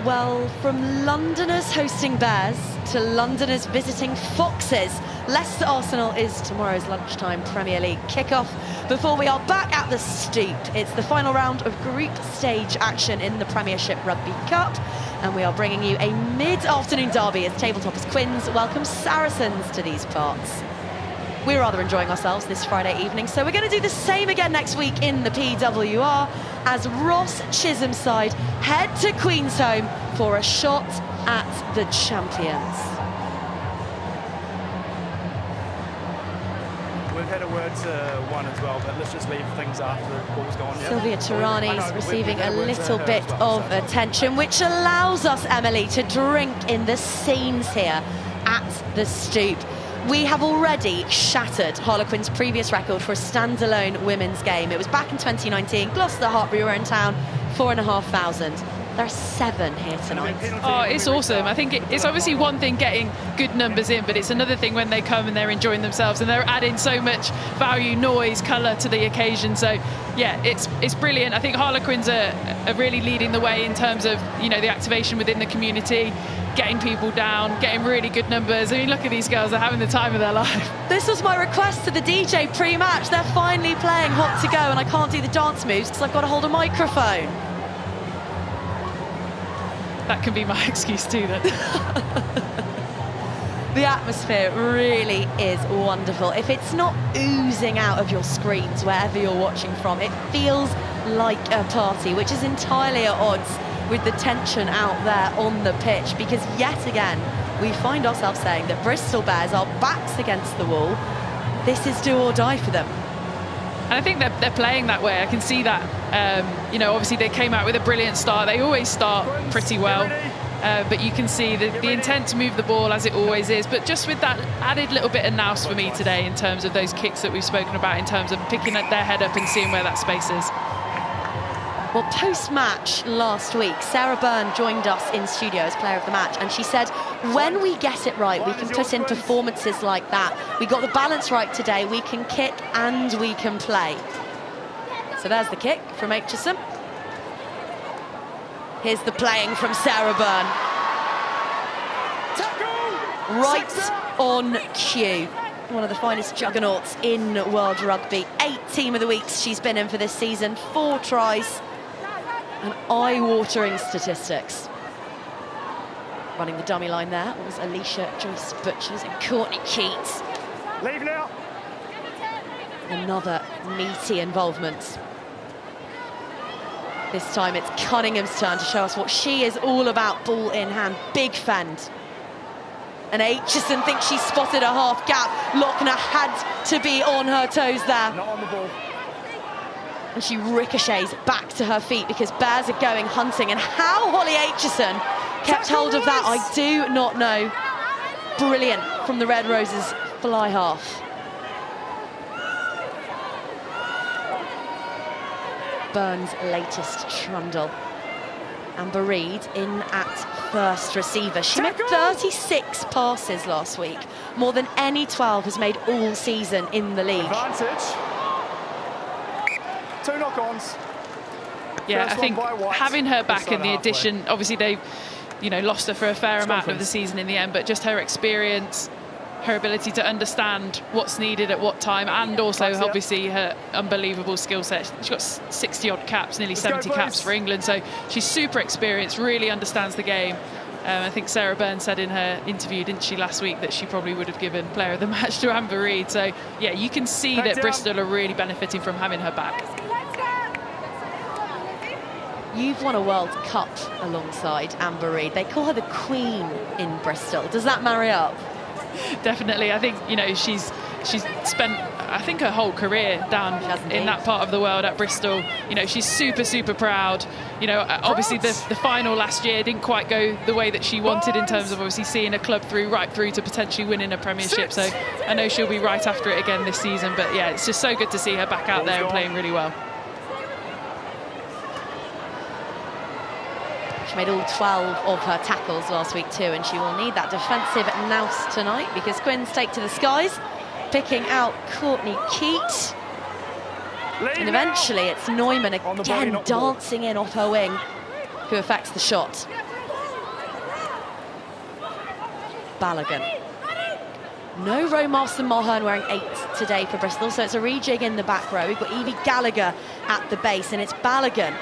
Well, from Londoners hosting Bears to Londoners visiting Foxes, Leicester Arsenal is tomorrow's lunchtime Premier League kickoff. Before we are back at the Stoop, it's the final round of group stage action in the Premiership Rugby Cup, and we are bringing you a mid-afternoon derby as tabletoppers Quins welcome Saracens to these parts. We're rather enjoying ourselves this Friday evening, so we're going to do the same again next week in the PWR as Ross Chisholm's side head to Queensholme for a shot at the champions. We've had a word to one as well, but let's just leave things after the ball's gone. Sylvia Tarani's receiving a little bit of attention, which allows us, Emily, to drink in the scenes here at the Stoop. We have already shattered Harlequins' previous record for a standalone women's game. It was back in 2019. Gloucester, Hartbury were in town, 4,500. There are 7 here tonight. Oh, it's awesome. I think it's obviously one thing getting good numbers in, but it's another thing when they come and they're enjoying themselves and they're adding so much value, noise, colour to the occasion. So, yeah, it's brilliant. I think Harlequins are really leading the way in terms of, you know, the activation within the community, getting people down, getting really good numbers. I mean, look at these girls, they're having the time of their life. This was my request to the DJ pre-match. They're finally playing Hot to Go, and I can't do the dance moves because I've got to hold a microphone. That can be my excuse too, then. The atmosphere really is wonderful. If it's not oozing out of your screens wherever you're watching from, it feels like a party, which is entirely at odds with the tension out there on the pitch, because yet again we find ourselves saying that Bristol Bears are backs against the wall. This is do or die for them. And I think they're playing that way. I can see that. You know, obviously they came out with a brilliant start. They always start pretty well. But you can see the intent to move the ball, as it always is. But just with that added little bit of nous for me today in terms of those kicks that we've spoken about, in terms of picking their head up and seeing where that space is. Well, post-match last week, Sarah Byrne joined us in studio as player of the match, and she said, when we get it right, we can put in performances like that. We got the balance right today. We can kick and we can play. So there's the kick from Aitchison. Here's the playing from Sarah Byrne. Right on cue. One of the finest juggernauts in World Rugby. 8 Team of the Weeks she's been in for this season. 4 tries. And eye-watering statistics. Running the dummy line there was Alicia Joyce Butchers and Courtney Keats. Leave now. Another meaty involvement. This time it's Cunningham's turn to show us what she is all about, ball in hand, big fend. And Aitchison thinks she spotted a half gap. Lochner had to be on her toes there. Not on the ball. And she ricochets back to her feet because Bears are going hunting. And how Holly Aitchison kept hold of that, I do not know. Brilliant from the Red Roses fly half. Byrne's latest trundle. Amber Reid in at first receiver. She made 36 passes last week, more than any 12 has made all season in the league. Advantage. 2 knock-ons. Yeah, I think having her back in the addition, obviously you know, lost her for a fair amount of the season in the end, but just her experience, her ability to understand what's needed at what time, and also obviously her unbelievable skill set. She's got 60 odd caps, nearly 70 caps for England, so she's super experienced, really understands the game. I think Sarah Byrne said in her interview, didn't she, last week, that she probably would have given player of the match to Amber Reid. So yeah, you can see that Bristol are really benefiting from having her back. You've won a World Cup alongside Amber Reid. They call her the Queen in Bristol. Does that marry up? Definitely. I think, you know, she's spent, I think, her whole career down in that part of the world at Bristol. You know, she's super proud. You know, obviously the final last year didn't quite go the way that she wanted in terms of obviously seeing a club right through to potentially winning a Premiership. So I know she'll be right after it again this season. But yeah, it's just so good to see her back out there and playing really well. She made all 12 of her tackles last week too, and she will need that defensive nous tonight, because Quins take to the skies, picking out Courtney Keat. And eventually it's Neumann again dancing in off her wing, who affects the shot. Balogun. No Roe Marston-Mulhern wearing 8 today for Bristol, so it's a rejig in the back row. We've got Evie Gallagher at the base, and it's Balogun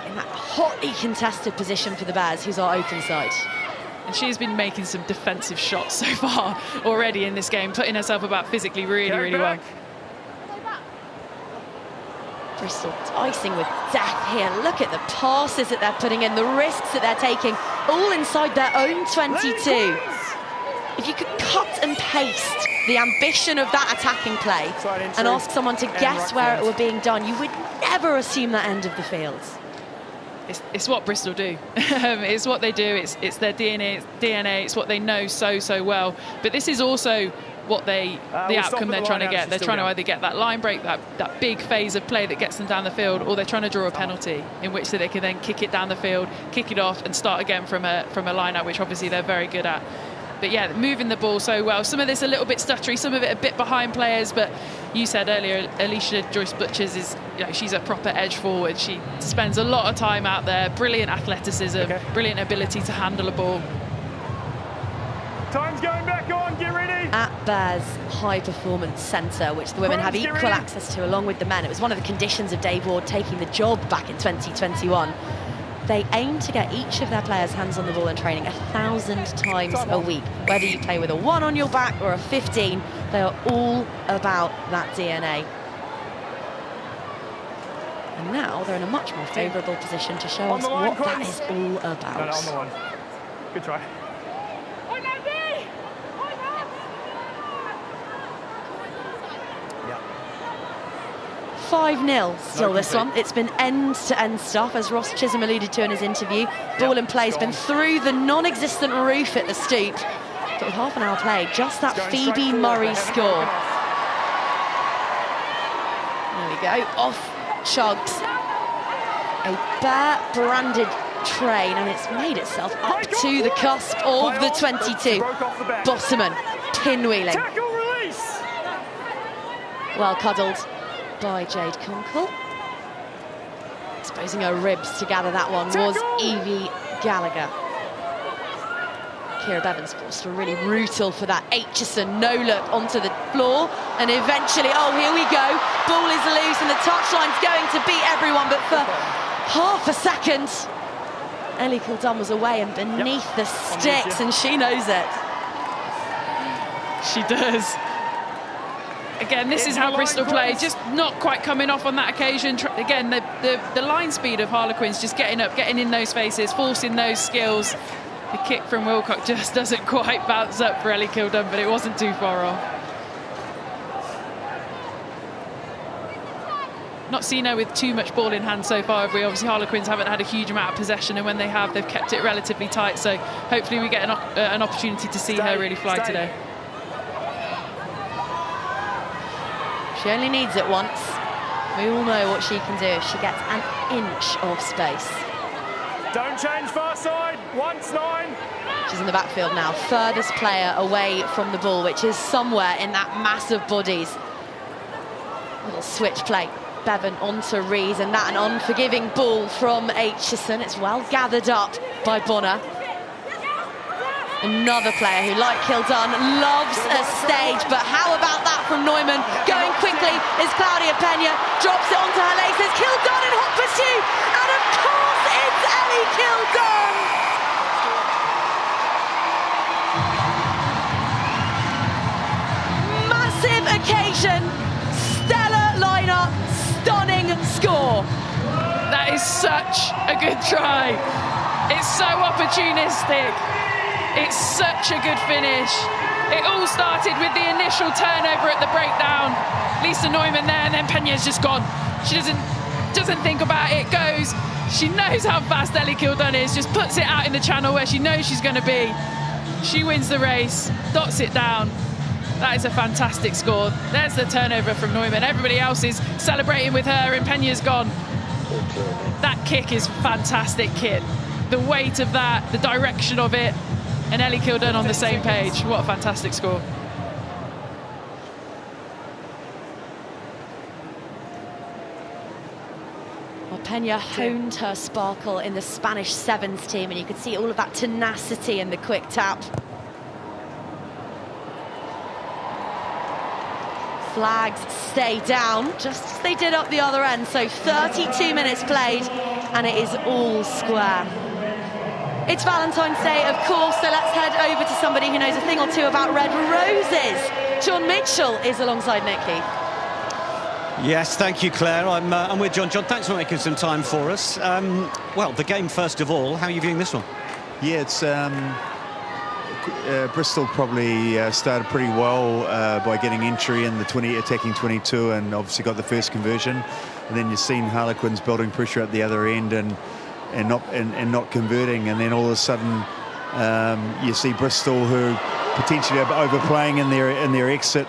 in that hotly contested position for the Bears, who's our open side. And she's been making some defensive shots so far already in this game, putting herself about physically really well. Bristol dicing with death here. Look at the passes that they're putting in, the risks that they're taking, all inside their own 22. If you could cut and paste the ambition of that attacking play and ask someone to guess where it were being done, you would never assume that end of the field. It's what Bristol do. It's what they do. It's their DNA. It's what they know so well. But this is also what the outcome they're trying to get. They're trying to either get that line break, that big phase of play that gets them down the field, or they're trying to draw a penalty in which they can then kick it down the field, kick it off, and start again from a line out, which obviously they're very good at. But yeah, moving the ball so well. Some of this a little bit stuttery, some of it a bit behind players. But you said earlier, Alicia Joyce-Butchers is, you know, she's a proper edge forward. She spends a lot of time out there. Brilliant athleticism, brilliant ability to handle a ball. Time's going back on. Get ready. At Bears High Performance Centre, which the women have equal access to along with the men. It was one of the conditions of Dave Ward taking the job back in 2021. They aim to get each of their players' hands on the ball in training 1,000 times a week. Whether you play with a 1 on your back or a 15, they are all about that DNA. And now they're in a much more favourable position to show us what that is all about. No, on the line. Good try. 5-0 still this one. It's been end-to-end stuff, as Ross Chisholm alluded to in his interview. Ball in play has been through the non-existent roof at the Stoop. But with half an hour played, just that Phoebe Murray score. There we go, off chugs. A Bear-branded train, and it's made itself up to the cusp of the 22. Bottoman, pinwheeling. Well cuddled by Jade Conkle. Exposing her ribs to gather that one was Evie Gallagher. Kira Bevan's forced to really brutal for that Aitchison no-look onto the floor, and eventually, oh, here we go, ball is loose and the touchline's going to beat everyone, but for half a second, Ellie Kildun was away and beneath the sticks, and she knows it. She does. Again, this is how Bristol play, just not quite coming off on that occasion. Again, the line speed of Harlequins, just getting up, getting in those spaces, forcing those skills. The kick from Wilcock just doesn't quite bounce up for Ellie Kildun, but it wasn't too far off. Not seen her with too much ball in hand so far, have we? Obviously, Harlequins haven't had a huge amount of possession, and when they have, they've kept it relatively tight. So hopefully we get an opportunity to see her really fly today. She only needs it once. We all know what she can do if she gets an inch of space. Don't change far side. Once 9. She's in the backfield now. Furthest player away from the ball, which is somewhere in that mass of bodies. Little switch play. Bevan onto Rees, and that an unforgiving ball from Aitchison. It's well gathered up by Bonner. Another player who, like Kildun, loves a stage, but how about that from Neumann? Going quickly is Claudia Pena, drops it onto her legs, there's Kildun in hot pursuit, and of course it's Ellie Kildun! Massive occasion, stellar lineup, stunning score. That is such a good try. It's so opportunistic. It's such a good finish. It all started with the initial turnover at the breakdown. Lisa Neumann there, and then Pena's just gone. She doesn't think about it, goes. She knows how fast Ellie Kildun is, just puts it out in the channel where she knows she's going to be. She wins the race, dots it down. That is a fantastic score. There's the turnover from Neumann. Everybody else is celebrating with her, and Pena's gone. That kick is fantastic, Kit. The weight of that, the direction of it, and Ellie Kildun on the same page. What a fantastic score. Well, Pena honed her sparkle in the Spanish Sevens team, and you could see all of that tenacity in the quick tap. Flags stay down, just as they did up the other end. So 32 minutes played, and it is all square. It's Valentine's Day, of course, so let's head over to somebody who knows a thing or two about red roses. John Mitchell is alongside Nick Heath. Yes, thank you, Claire. I'm with John. John, thanks for making some time for us. Well, the game first of all, how are you viewing this one? Yeah, it's Bristol probably started pretty well by getting entry in the attacking 22, and obviously got the first conversion. And then you've seen Harlequins building pressure at the other end and not converting, and then all of a sudden you see Bristol, who potentially are overplaying in their exit,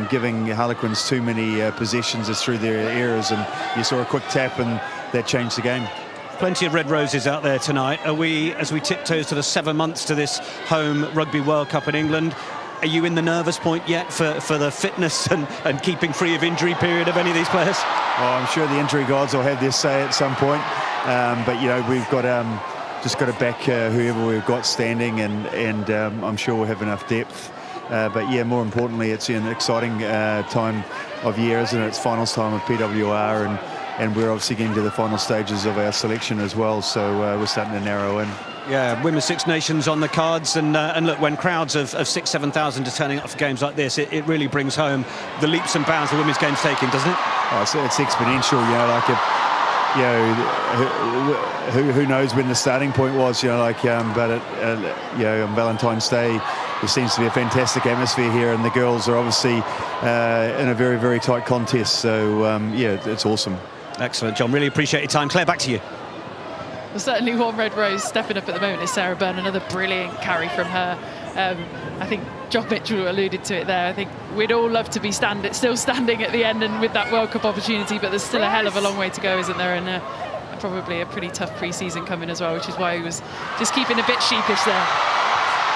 giving Harlequins too many possessions through their errors, and you saw a quick tap and that changed the game. Plenty of red roses out there tonight. Are we, as we tiptoe to the 7 months to this home Rugby World Cup in England, are you in the nervous point yet for the fitness and keeping free of injury period of any of these players? Oh, I'm sure the injury gods will have their say at some point. But you know, we've got just got to back whoever we've got standing, and I'm sure we'll have enough depth. But yeah, more importantly, it's an exciting time of year, isn't it? It's finals time of PWR, and we're obviously getting to the final stages of our selection as well. So we're starting to narrow in. Yeah, Women's Six Nations on the cards, and look, when crowds of 6,000-7,000 are turning up for games like this, it really brings home the leaps and bounds the women's game's taking, doesn't it? Oh, it's exponential, you know, like who knows when the starting point was, you know, like, but you know, on Valentine's Day, there seems to be a fantastic atmosphere here, and the girls are obviously in a very, very tight contest. So yeah, it's awesome. Excellent, John. Really appreciate your time. Claire, back to you. Well, certainly one red rose stepping up at the moment is Sarah Byrne. Another brilliant carry from her. I think John Mitchell alluded to it there. I think we'd all love to be still standing at the end and with that World Cup opportunity, but there's still a hell of a long way to go, isn't there? And probably a pretty tough pre-season coming as well, which is why he was just keeping a bit sheepish there.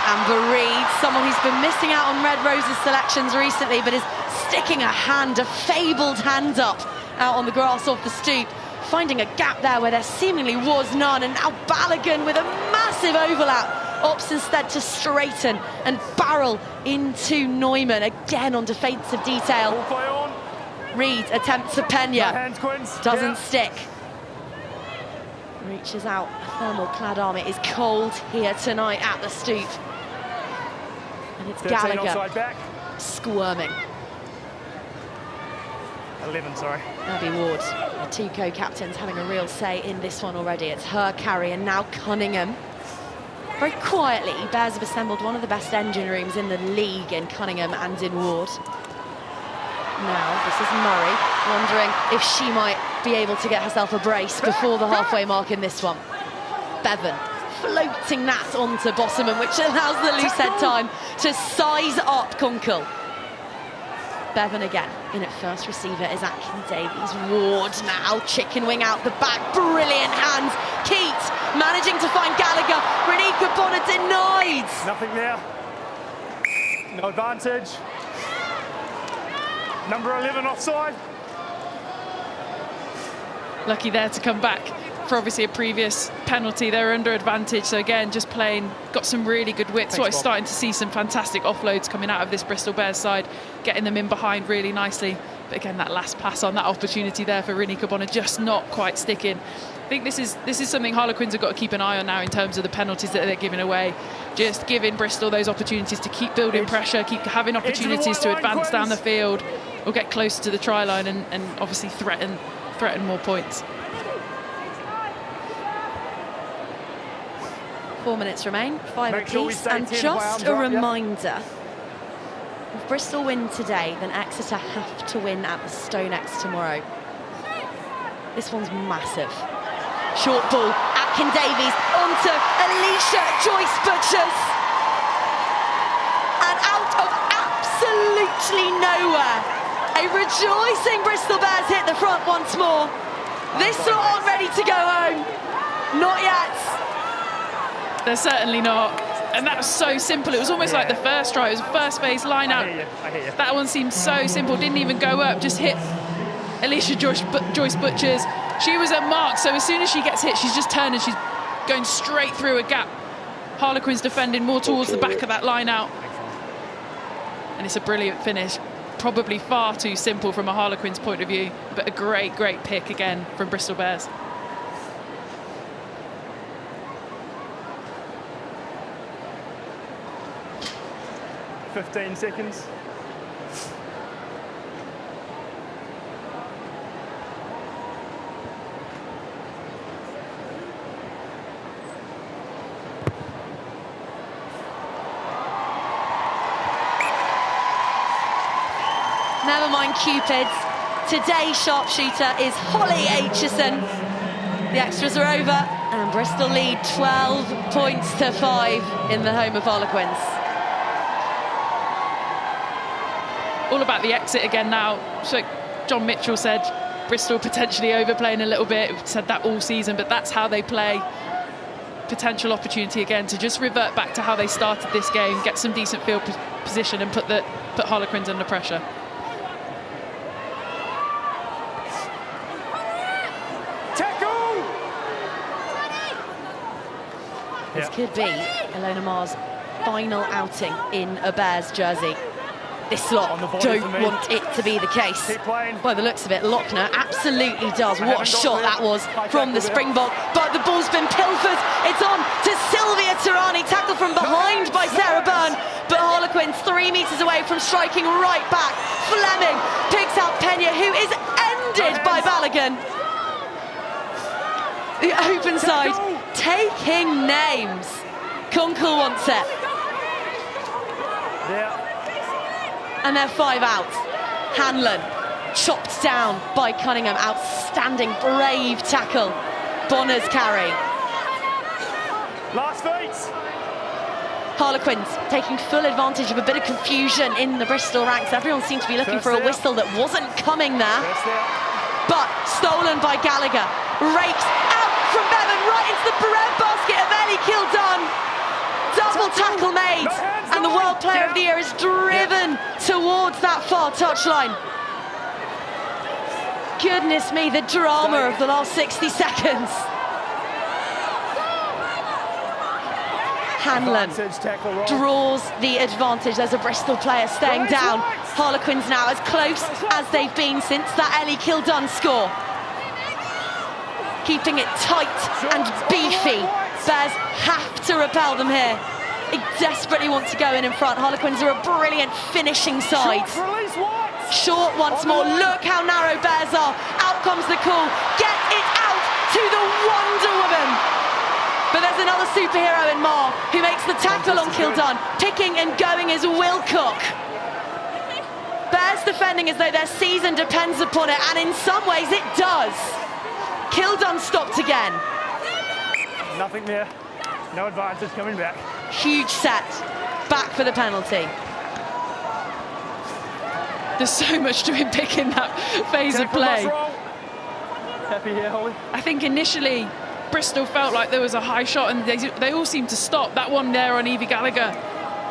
Amber Reid, someone who's been missing out on Red Rose's selections recently, but is sticking a fabled hand up out on the grass off the stoop, finding a gap there where there seemingly was none, and now Balogun with a massive overlap opts instead to straighten and barrel into Neumann, again on defensive detail. Reid attempts a Pena, doesn't stick. Reaches out, thermal clad arm. It is cold here tonight at the stoop. And it's Gallagher squirming. 11, sorry. Abby Ward, the two co-captains, having a real say in this one already. It's her carry, and now Cunningham. Very quietly, Bears have assembled one of the best engine rooms in the league in Cunningham and in Ward. Now, this is Murray, wondering if she might be able to get herself a brace before the halfway mark in this one. Bevan floating that onto Bosserman, which allows the loose head time to size up Kunkel. Bevan again in at first, receiver is Atkin Davies. Ward now, chicken wing out the back, brilliant hands. Keat managing to find Gallagher. Renika Bonner denied. Nothing there. No advantage. Number 11 offside. Lucky there to come back for obviously a previous penalty. They're under advantage, so again, just playing, got some really good width. So I'm starting to see some fantastic offloads coming out of this Bristol Bears side, getting them in behind really nicely. But again, that last pass on that opportunity there for Rini Kabona just not quite sticking. I think this is something Harlequins have got to keep an eye on now in terms of the penalties that they're giving away. Just giving Bristol those opportunities to keep building pressure, keep having opportunities to advance down the field or get closer to the try line and obviously threaten more points. 4 minutes remain, 5 apiece, and just a reminder, if Bristol win today, then Exeter have to win at the StoneX tomorrow. This one's massive. Short ball, Atkin Davies onto Alicia Joyce Butchers. And out of absolutely nowhere, a rejoicing Bristol Bears hit the front once more. This lot aren't ready to go home. Not yet. They're certainly not. And that was so simple. It was almost like the first try. It was first phase line out. I hear you. That one seemed so simple. Didn't even go up, just hit Alicia Joyce Butchers. She was at mark, so as soon as she gets hit, she's just turned and she's going straight through a gap. Harlequins defending more towards the back of that line out. And it's a brilliant finish. Probably far too simple from a Harlequins point of view, but a great, great pick again from Bristol Bears. "15 seconds. Never mind Cupids. Today's sharpshooter is Holly Aitchison. The extras are over and Bristol lead 12 points to 5 in the home of Harlequins. All about the exit again now. So John Mitchell said Bristol potentially overplaying a little bit. We've said that all season, but that's how they play. Potential opportunity again to just revert back to how they started this game, get some decent field position and put Harlequins under pressure. This could be Ilona Maher's final outing in a Bears jersey. This lot don't want it to be the case. By the looks of it, Lochner absolutely does. What a shot that was from the Springbok. But the ball's been pilfered. It's on to Sylvia Tarani, tackled from behind by Sarah Byrne. But Harlequins 3 metres away from striking right back. Fleming picks out Pena, who is ended by Balogun. The open side taking names. Kunkel wants it. And they're 5 out. Hanlon chopped down by Cunningham. Outstanding, brave tackle. Bonner's carry. Last feet. Harlequins taking full advantage of a bit of confusion in the Bristol ranks. Everyone seemed to be looking for a whistle that wasn't coming there. But stolen by Gallagher. Rakes out from Bevan right into the breadbasket of Ellie Kildon. Double tackle made, and the World Player of the Year is driven towards that far touchline. Goodness me, the drama of the last 60 seconds. Hanlon draws the advantage. There's a Bristol player staying down. Harlequins now as close as they've been since that Ellie Kildon score. Keeping it tight and beefy. Bears have to repel them here. They desperately want to go in front. Harlequins are a brilliant finishing side. Short once more. Look how narrow Bears are. Out comes the call. Get it out to the Wonder Woman. But there's another superhero in Maher who makes the tackle on Kildon. Picking and going is Will Cook. Bears defending as though their season depends upon it, and in some ways it does. Kildon stopped again. Nothing there. No advantage coming back. Huge set. Back for the penalty. There's so much to him picking that phase of play. Happy here, Holly? I think initially Bristol felt like there was a high shot and they all seemed to stop. That one there on Evie Gallagher,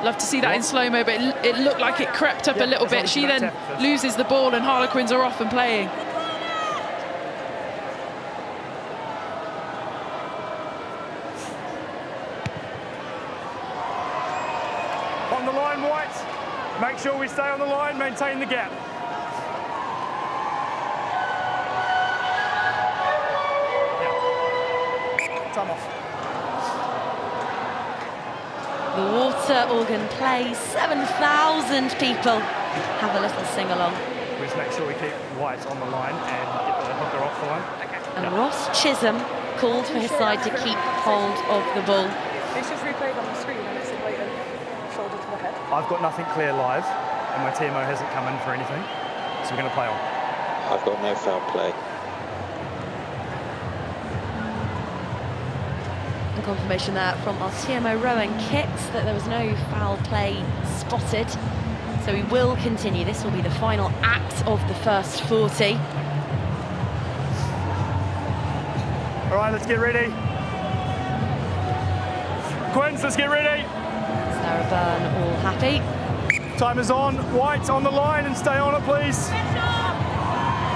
love to see that in slow-mo, but it looked like it crept up a little bit. She then loses the ball and Harlequins are off and playing. White. Make sure we stay on the line, maintain the gap. Yeah. Time off. The water organ plays, 7,000 people have a little sing-along. We just make sure we keep White on the line and get the hooker off the line. And Ross Chisholm called for his side to keep hold of the ball. It's just replayed on the screen and it's a blatant shoulder to the head. I've got nothing clear live and my TMO hasn't come in for anything, so we're going to play on. I've got no foul play. And confirmation there from our TMO Rowan Kits that there was no foul play spotted. So we will continue. This will be the final act of the first 40. All right, let's get ready. Quins, let's get ready. Sarah Byrne all happy. Time is on. White on the line and stay on it, please.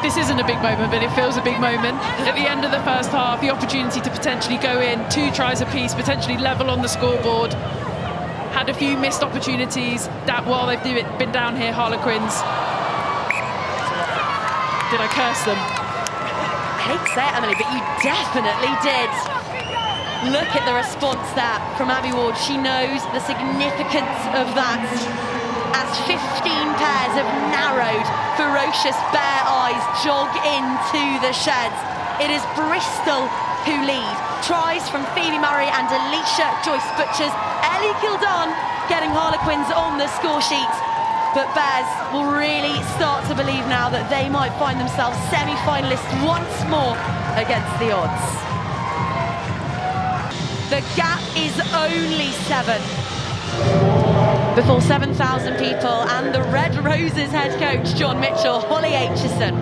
This isn't a big moment, but it feels a big moment. At the end of the first half, the opportunity to potentially go in, 2 tries apiece, potentially level on the scoreboard. Had a few missed opportunities that while they've been down here, Harlequins. Did I curse them? I hate to say it, Emily, but you definitely did. Look at the response there from Abby Ward. She knows the significance of that. As 15 pairs of narrowed, ferocious bear eyes jog into the sheds. It is Bristol who lead. Tries from Phoebe Murray and Alicia Joyce Butchers. Ellie Kildare getting Harlequins on the score sheet. But Bears will really start to believe now that they might find themselves semi-finalists once more against the odds. The gap is only 7. Before 7,000 people and the Red Roses head coach, John Mitchell, Holly Aitchison,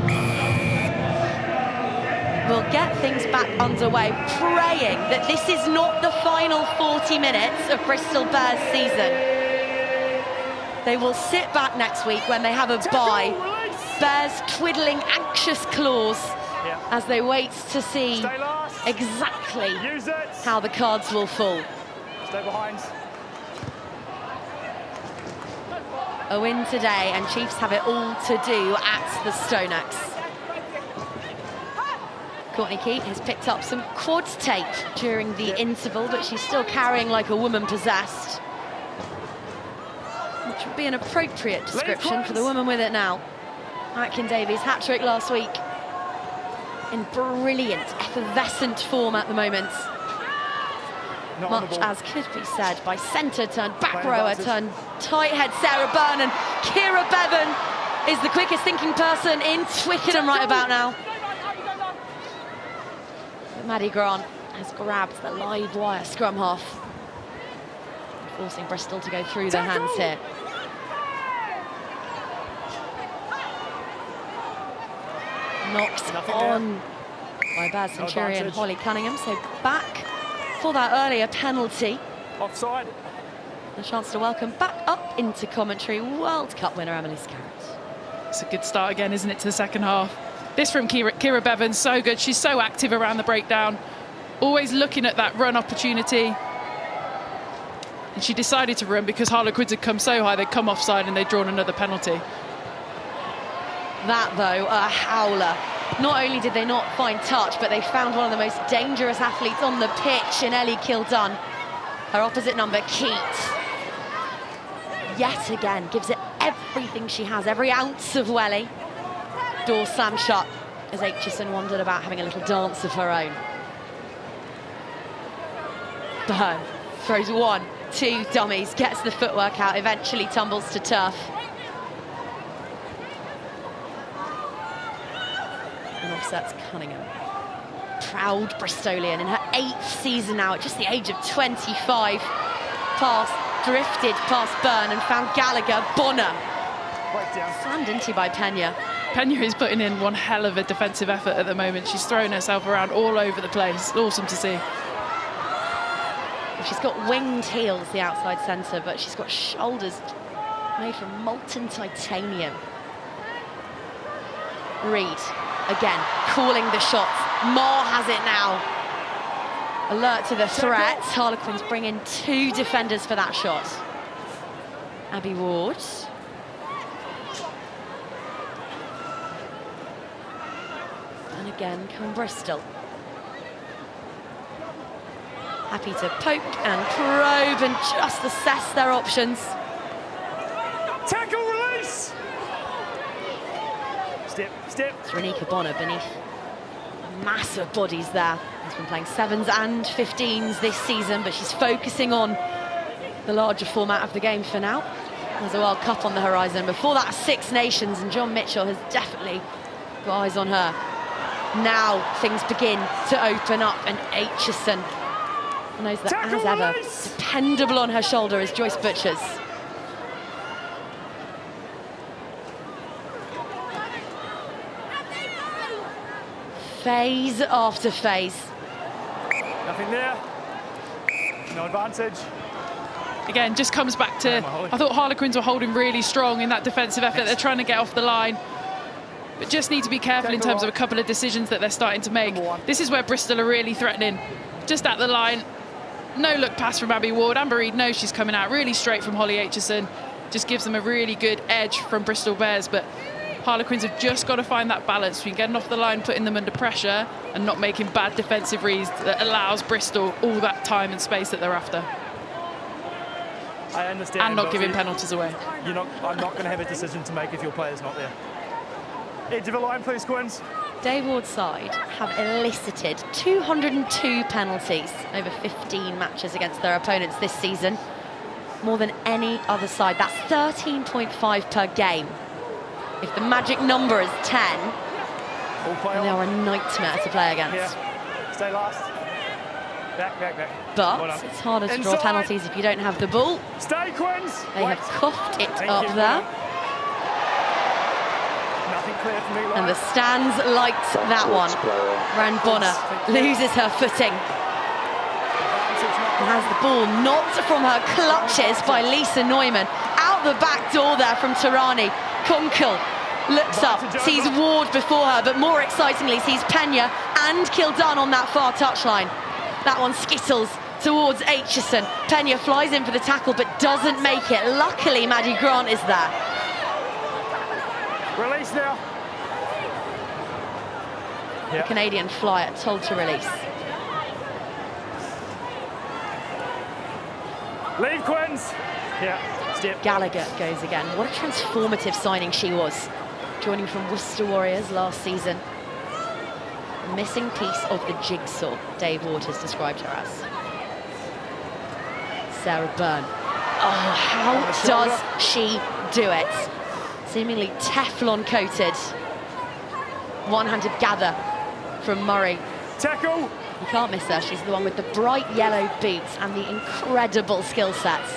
will get things back underway, praying that this is not the final 40 minutes of Bristol Bears season. They will sit back next week when they have a bye. Bears twiddling anxious claws as they wait to see exactly how the cards will fall. Stay behind. A win today and Chiefs have it all to do at the Stonex. Courtney Keat has picked up some quad tape during the interval, but she's still carrying like a woman possessed. Which would be an appropriate description for the woman with it now. Atkin Davies, hat-trick last week. In brilliant, effervescent form at the moment. Much as could be said by centre turn, back rower turn, tight head Sarah Byrne, and Kira Bevan is the quickest thinking person in Twickenham right about now. But Maddie Grant has grabbed the live wire scrum half, forcing Bristol to go through their hands here. Knocked on by Bears Centurion Holly Cunningham, so back for that earlier penalty. Offside. A chance to welcome back up into commentary World Cup winner Emily Scarrett. It's a good start again, isn't it, to the second half? This from Kira Bevan, so good. She's so active around the breakdown, always looking at that run opportunity. And she decided to run because Harlequins had come so high, they'd come offside and they'd drawn another penalty. That, though, a howler. Not only did they not find touch, but they found one of the most dangerous athletes on the pitch in Ellie Kildare. Her opposite number, Keat. Yet again, gives it everything she has, every ounce of welly. Door slammed shut as Aitchison wondered about having a little dance of her own. Byrne throws 1, 2 dummies, gets the footwork out, eventually tumbles to turf. And offsets Cunningham. Proud Bristolian in her 8th season now at just the age of 25. Drifted past Byrne and found Gallagher. Bonner slammed into by Pena. Pena is putting in one hell of a defensive effort at the moment. She's throwing herself around all over the place. Awesome to see. She's got winged heels, the outside centre, but she's got shoulders made from molten titanium. Reed, again, calling the shots. Maher has it now. Alert to the threat. Harlequins bring in 2 defenders for that shot. Abby Ward. And again, come Bristol. Happy to poke and probe and just assess their options. Tackle, release! Step. It's Renika Bonner beneath massive bodies there. She's been playing 7s and 15s this season, but she's focusing on the larger format of the game for now. There's a World Cup on the horizon. Before that, Six Nations, and John Mitchell has definitely got eyes on her. Now things begin to open up, and Aitchison knows that, as ever, dependable on her shoulder is Joyce Butchers. Phase after phase. Nothing there. No advantage. Again, just comes back to, I thought Harlequins were holding really strong in that defensive effort. They're trying to get off the line, but just need to be careful in terms of a couple of decisions that they're starting to make. This is where Bristol are really threatening. Just at the line, no look pass from Abby Ward. Amber Reid knows she's coming out really straight from Holly Aitchison. Just gives them a really good edge from Bristol Bears, but Harlequins have just got to find that balance between getting off the line, putting them under pressure, and not making bad defensive reads that allows Bristol all that time and space that they're after. I understand. And not giving penalties away. I'm not going to have a decision to make if your player's not there. Edge of a line, please, Quins. Dave Ward's side have elicited 202 penalties over 15 matches against their opponents this season. More than any other side. That's 13.5 per game. If the magic number is 10, they are a nightmare to play against. Yeah. Stay last. Back. But well it's harder to draw penalties if you don't have the ball. Stay, Quins. They have coughed it up there. Nothing clear for me. And the stands liked that one. Ran Bonner loses her footing. And has the ball knocked from her clutches by Lisa Neumann. Out the back door there from Tarani. Kunkel looks up, sees Ward before her, but more excitingly sees Pena and Kildun on that far touchline. That one skittles towards Aitchison. Pena flies in for the tackle but doesn't make it. Luckily, Maddie Grant is there. Release now. The Canadian flyer told to release. Leave, Quins. Step. Gallagher goes again. What a transformative signing she was. Joining from Worcester Warriors last season. A missing piece of the jigsaw, Dave Ward has described her as. Sarah Byrne. Oh, how does she do it? Seemingly Teflon coated. One-handed gather from Murray. Tackle. You can't miss her. She's the one with the bright yellow boots and the incredible skill sets.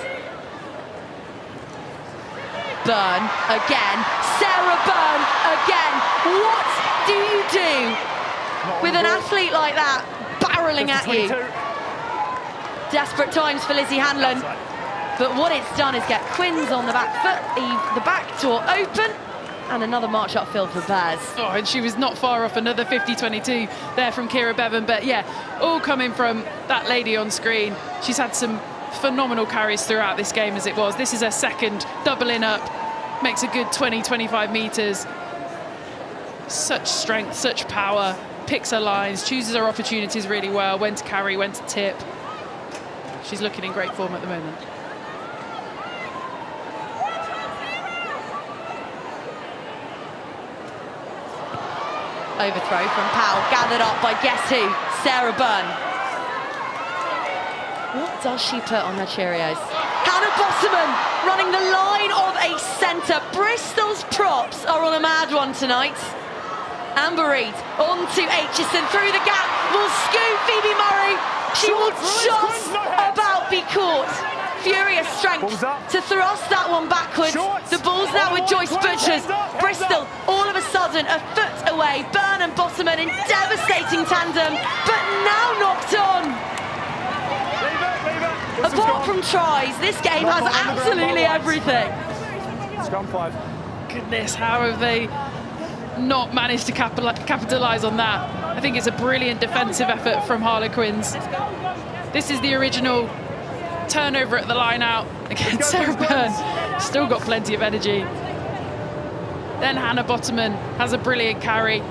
Byrne again. Sarah Byrne again. What do you do with an athlete like that barreling at you? Desperate times for Lizzie Hanlon. But what it's done is get Quins on the back foot, leave the back door open, and another march upfield for Bears. Oh, and she was not far off another 50-22 there from Kira Bevan. But yeah, all coming from that lady on screen. She's had some phenomenal carries throughout this game as it was. This is her second, doubling up, makes a good 20-25 metres. Such strength, such power, picks her lines, chooses her opportunities really well, when to carry, when to tip. She's looking in great form at the moment. Overthrow from Powell, gathered up by guess who? Sarah Byrne. What does she put on her Cheerios? Hannah Bosserman running the line of a centre. Bristol's props are on a mad one tonight. Amber Reid on to Aitchison, through the gap, will scoop Phoebe Murray. She will just about be caught. Furious strength to thrust that one backwards. The ball's now with Joyce Butchers. Bristol, all of a sudden, a foot away. Byrne and Bosserman in devastating tandem, but now knocked on. Apart from tries, this game has absolutely everything. Scrum 5. Goodness, how have they not managed to capitalise on that? I think it's a brilliant defensive effort from Harlequins. This is the original turnover at the line out against Sarah Byrne. Still got plenty of energy. Then Hannah Bottoman has a brilliant carry.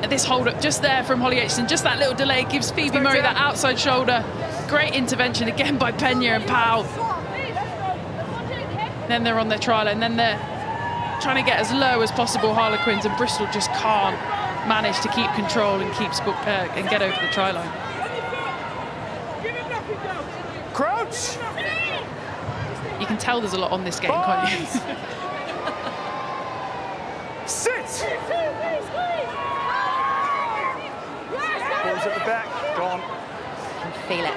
This hold-up just there from Holly Aitchison, just that little delay gives Phoebe Murray that outside shoulder. Great intervention again by Pena and Powell. Then they're on their try line, then they're trying to get as low as possible, Harlequins, and Bristol just can't manage to keep control and and get over the try line. Crouch! You can tell there's a lot on this game, can't you? Sit! Balls at the back, gone. You can feel it.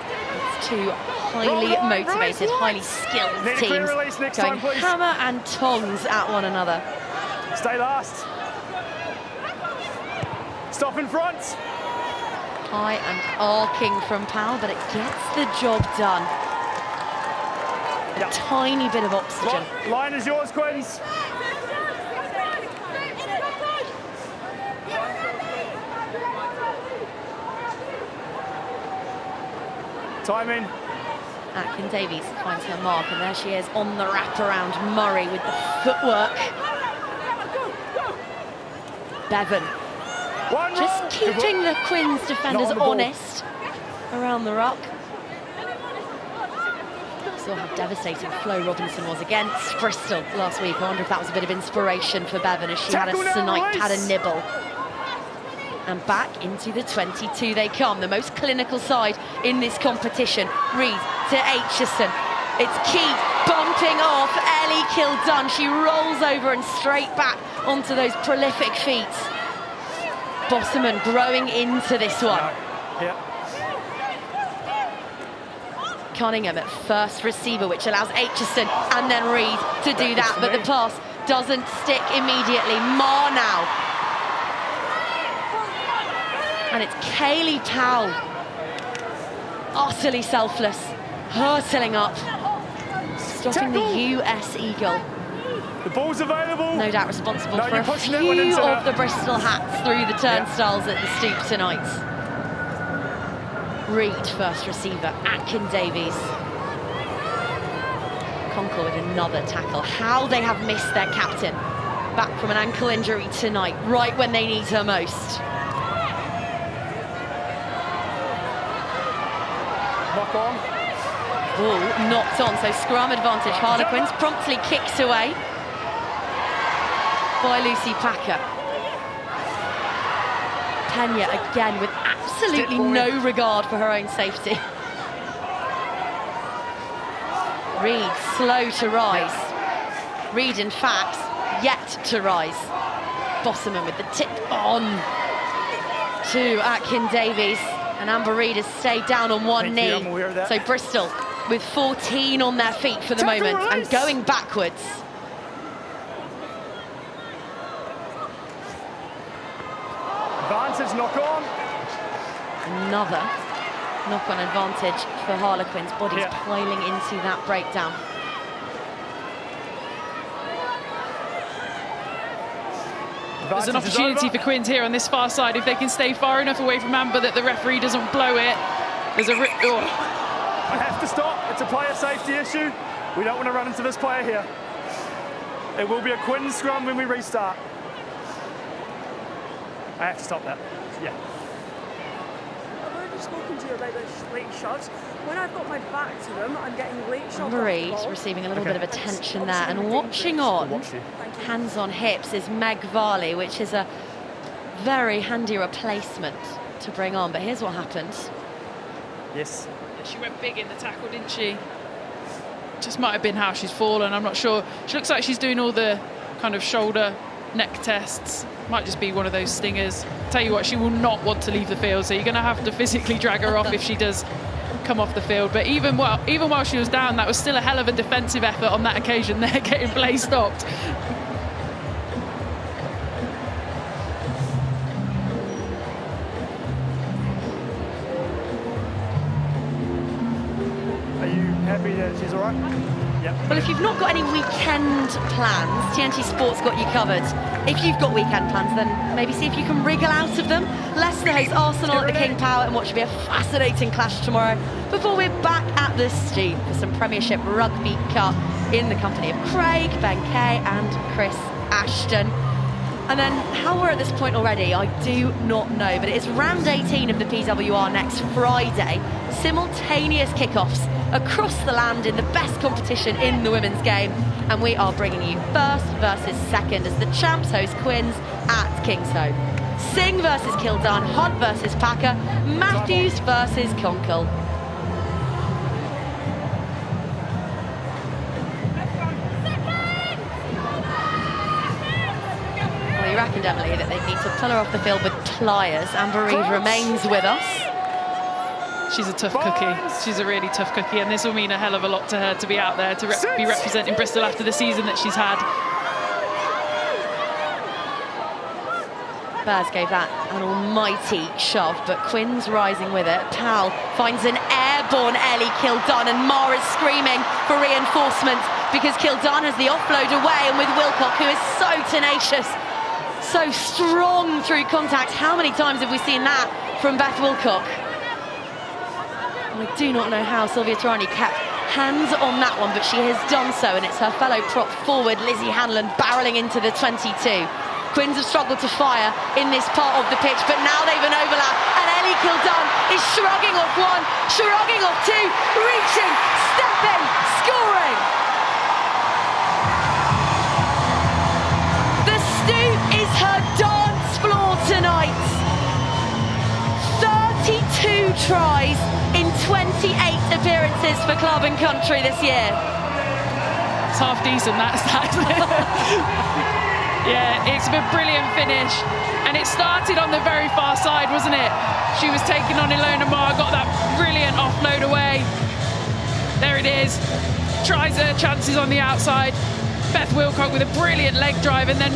It's two highly motivated, highly skilled teams going hammer and tongs at one another. Stay last. Stop in front. High and arcing from Powell, but it gets the job done. A tiny bit of oxygen. Line is yours, Quins. Timing. Atkin Davies finds her mark, and there she is on the wraparound. Murray with the footwork. Bevan just keeping the Quins defenders honest around the ruck. Saw how devastating Flo Robinson was against Bristol last week. I wonder if that was a bit of inspiration for Bevan as she had a snipe, had a nibble. And back into the 22 they come, the most clinical side in this competition. Reed to Aitchison. It's Keith bumping off Ellie Kildunn. She rolls over and straight back onto those prolific feet. Bosserman growing into this one. Cunningham at first receiver, which allows Aitchison and then Reed to do that, but the pass doesn't stick immediately. Maher now. And it's Kaylee Powell, utterly selfless, hurtling up, stopping the US Eagle. The ball's available. No doubt responsible for a few of the Bristol hats through the turnstiles at the Stoop tonight. Reed, first receiver, Atkin Davies. Concord with another tackle. How they have missed their captain. Back from an ankle injury tonight, right when they need her most. Knock on. Ball knocked on, so scrum advantage. Harlequins promptly kicked away by Lucy Packer. Pena again with absolutely no regard for her own safety. Reed slow to rise. Reed, in fact, yet to rise. Bosserman with the tip on to Atkin Davies. And Amber Reed has stayed down on one knee. So Bristol with 14 on their feet for the moment and going backwards. Advantage, knock on. Another knock-on advantage for Harlequins. Bodies piling into that breakdown. There's an opportunity for Quins here on this far side if they can stay far enough away from Amber that the referee doesn't blow it. There's a I have to stop. It's a player safety issue. We don't want to run into this player here. It will be a Quins scrum when we restart. I have to stop that. Yeah. I've already spoken to you about those late shots. When I've got my back to them, I'm getting late shots. Reed receiving a little bit of attention there, and watching on, hands on hips, is Meg Varley, which is a very handy replacement to bring on. But here's what happened. Yes. She went big in the tackle, didn't she? Just might have been how she's fallen, I'm not sure. She looks like she's doing all the kind of shoulder, neck tests. Might just be one of those stingers. Tell you what, she will not want to leave the field, so you're going to have to physically drag her off if she does come off the field. But even while she was down, that was still a hell of a defensive effort on that occasion there, getting play stopped. Are you happy that she's all right? Yep. Well, if you've not got any weekend plans, TNT Sport's got you covered. If you've got weekend plans, then maybe see if you can wriggle out of them. Leicester host Arsenal at the King Power in what should be a fascinating clash tomorrow before we're back at the Stoop for some Premiership Rugby Cup in the company of Craig, Ben Kay and Chris Ashton. And then how we're at this point already, I do not know, but it is round 18 of the PWR next Friday. Simultaneous kickoffs across the land in the best competition in the women's game. And we are bringing you first versus second as the champs host Quins at Kingshope. Singh versus Kildare, Hunt versus Packer, Matthews versus Conkle. Well, you reckoned, Emily, that they need to pull her off the field with pliers. Amber Reed remains with us. She's a tough cookie. She's a really tough cookie, and this will mean a hell of a lot to her to be out there to be representing Bristol after the season that she's had. Bears gave that an almighty shove, but Quins rising with it. Powell finds an airborne Ellie Kildare, and Maher is screaming for reinforcement because Kildare has the offload away, and with Wilcock, who is so tenacious, so strong through contact. How many times have we seen that from Beth Wilcock? I do not know how Sylvia Tarani kept hands on that one, but she has done so, and it's her fellow prop forward, Lizzie Hanlon, barrelling into the 22. Quins have struggled to fire in this part of the pitch, but now they've an overlap, and Ellie Kildare is shrugging off one, shrugging off two, reaching, stepping, scoring. The Stoop is her dance floor tonight. 32 tries in 28 appearances for club and country this year. It's half decent, that's Yeah, it's a brilliant finish, and it started on the very far side, wasn't it? She was taking on Ilona Maher, got that brilliant offload away. There it is, tries her chances on the outside. Beth Wilcock with a brilliant leg drive, and then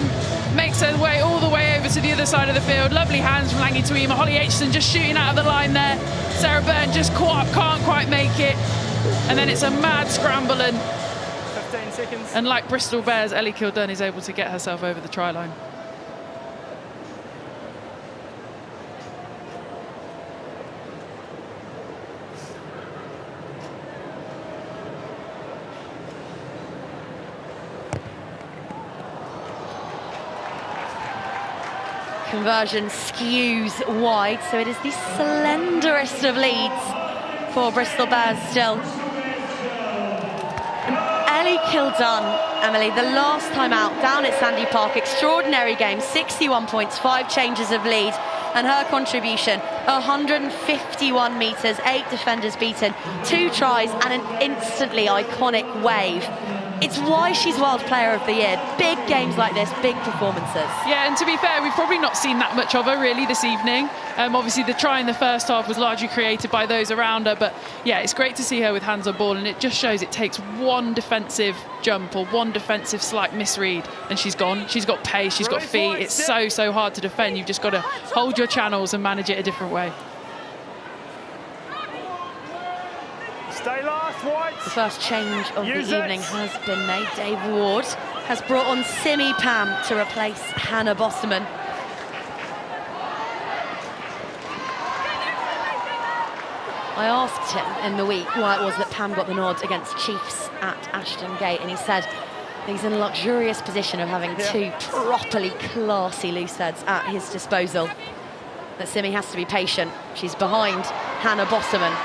makes her way all the way over to the other side of the field. Lovely hands from Langi Tuima. Holly Aitchison just shooting out of the line there. Sarah Byrne just can't quite make it, and then it's a mad scramble, and 15 seconds. And like Bristol Bears, Ellie Kildare is able to get herself over the try line. Conversion skews wide, so it is the slenderest of leads for Bristol Bears still. Ellie Kildare, Emily, the last time out down at Sandy Park, extraordinary game, 61 points, 5 changes of lead, and her contribution, 151 metres, 8 defenders beaten, 2 tries and an instantly iconic wave. It's why she's World Player of the Year. Big games like this, big performances. Yeah, and to be fair, we've probably not seen that much of her really this evening. Obviously, the try in the first half was largely created by those around her, but yeah, it's great to see her with hands on ball, and it just shows it takes one defensive jump or one defensive slight misread, and she's gone. She's got pace, she's got feet. It's so hard to defend. You've just got to hold your channels and manage it a different way. Stay last, White. The first change of the evening has been made. Dave Ward has brought on Simi Pam to replace Hannah Bosterman. I asked him in the week why it was that Pam got the nod against Chiefs at Ashton Gate, and he said he's in a luxurious position of having 2 properly classy loose heads at his disposal. That Simi has to be patient. She's behind Hannah Bosterman.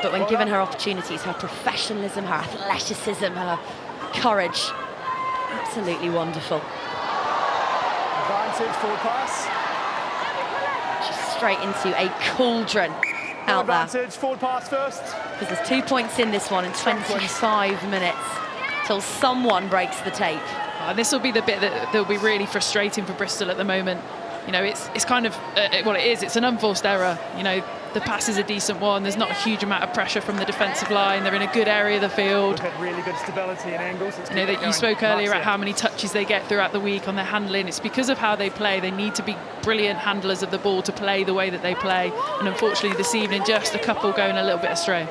But when given her opportunities, her professionalism, her athleticism, her courage, absolutely wonderful. Advantage, forward pass. She's straight into a cauldron out there. Advantage, forward pass first. Because there's 2 points in this one in 25 minutes till someone breaks the tape. And this will be the bit that will be really frustrating for Bristol at the moment. You know, it's kind of, well, it is, it's an unforced error. You know, the pass is a decent one. There's not a huge amount of pressure from the defensive line. They're in a good area of the field. We've had really good stability and angles. You know, that you spoke earlier about how many touches they get throughout the week on their handling. It's because of how they play. They need to be brilliant handlers of the ball to play the way that they play. And unfortunately this evening, just a couple going a little bit astray.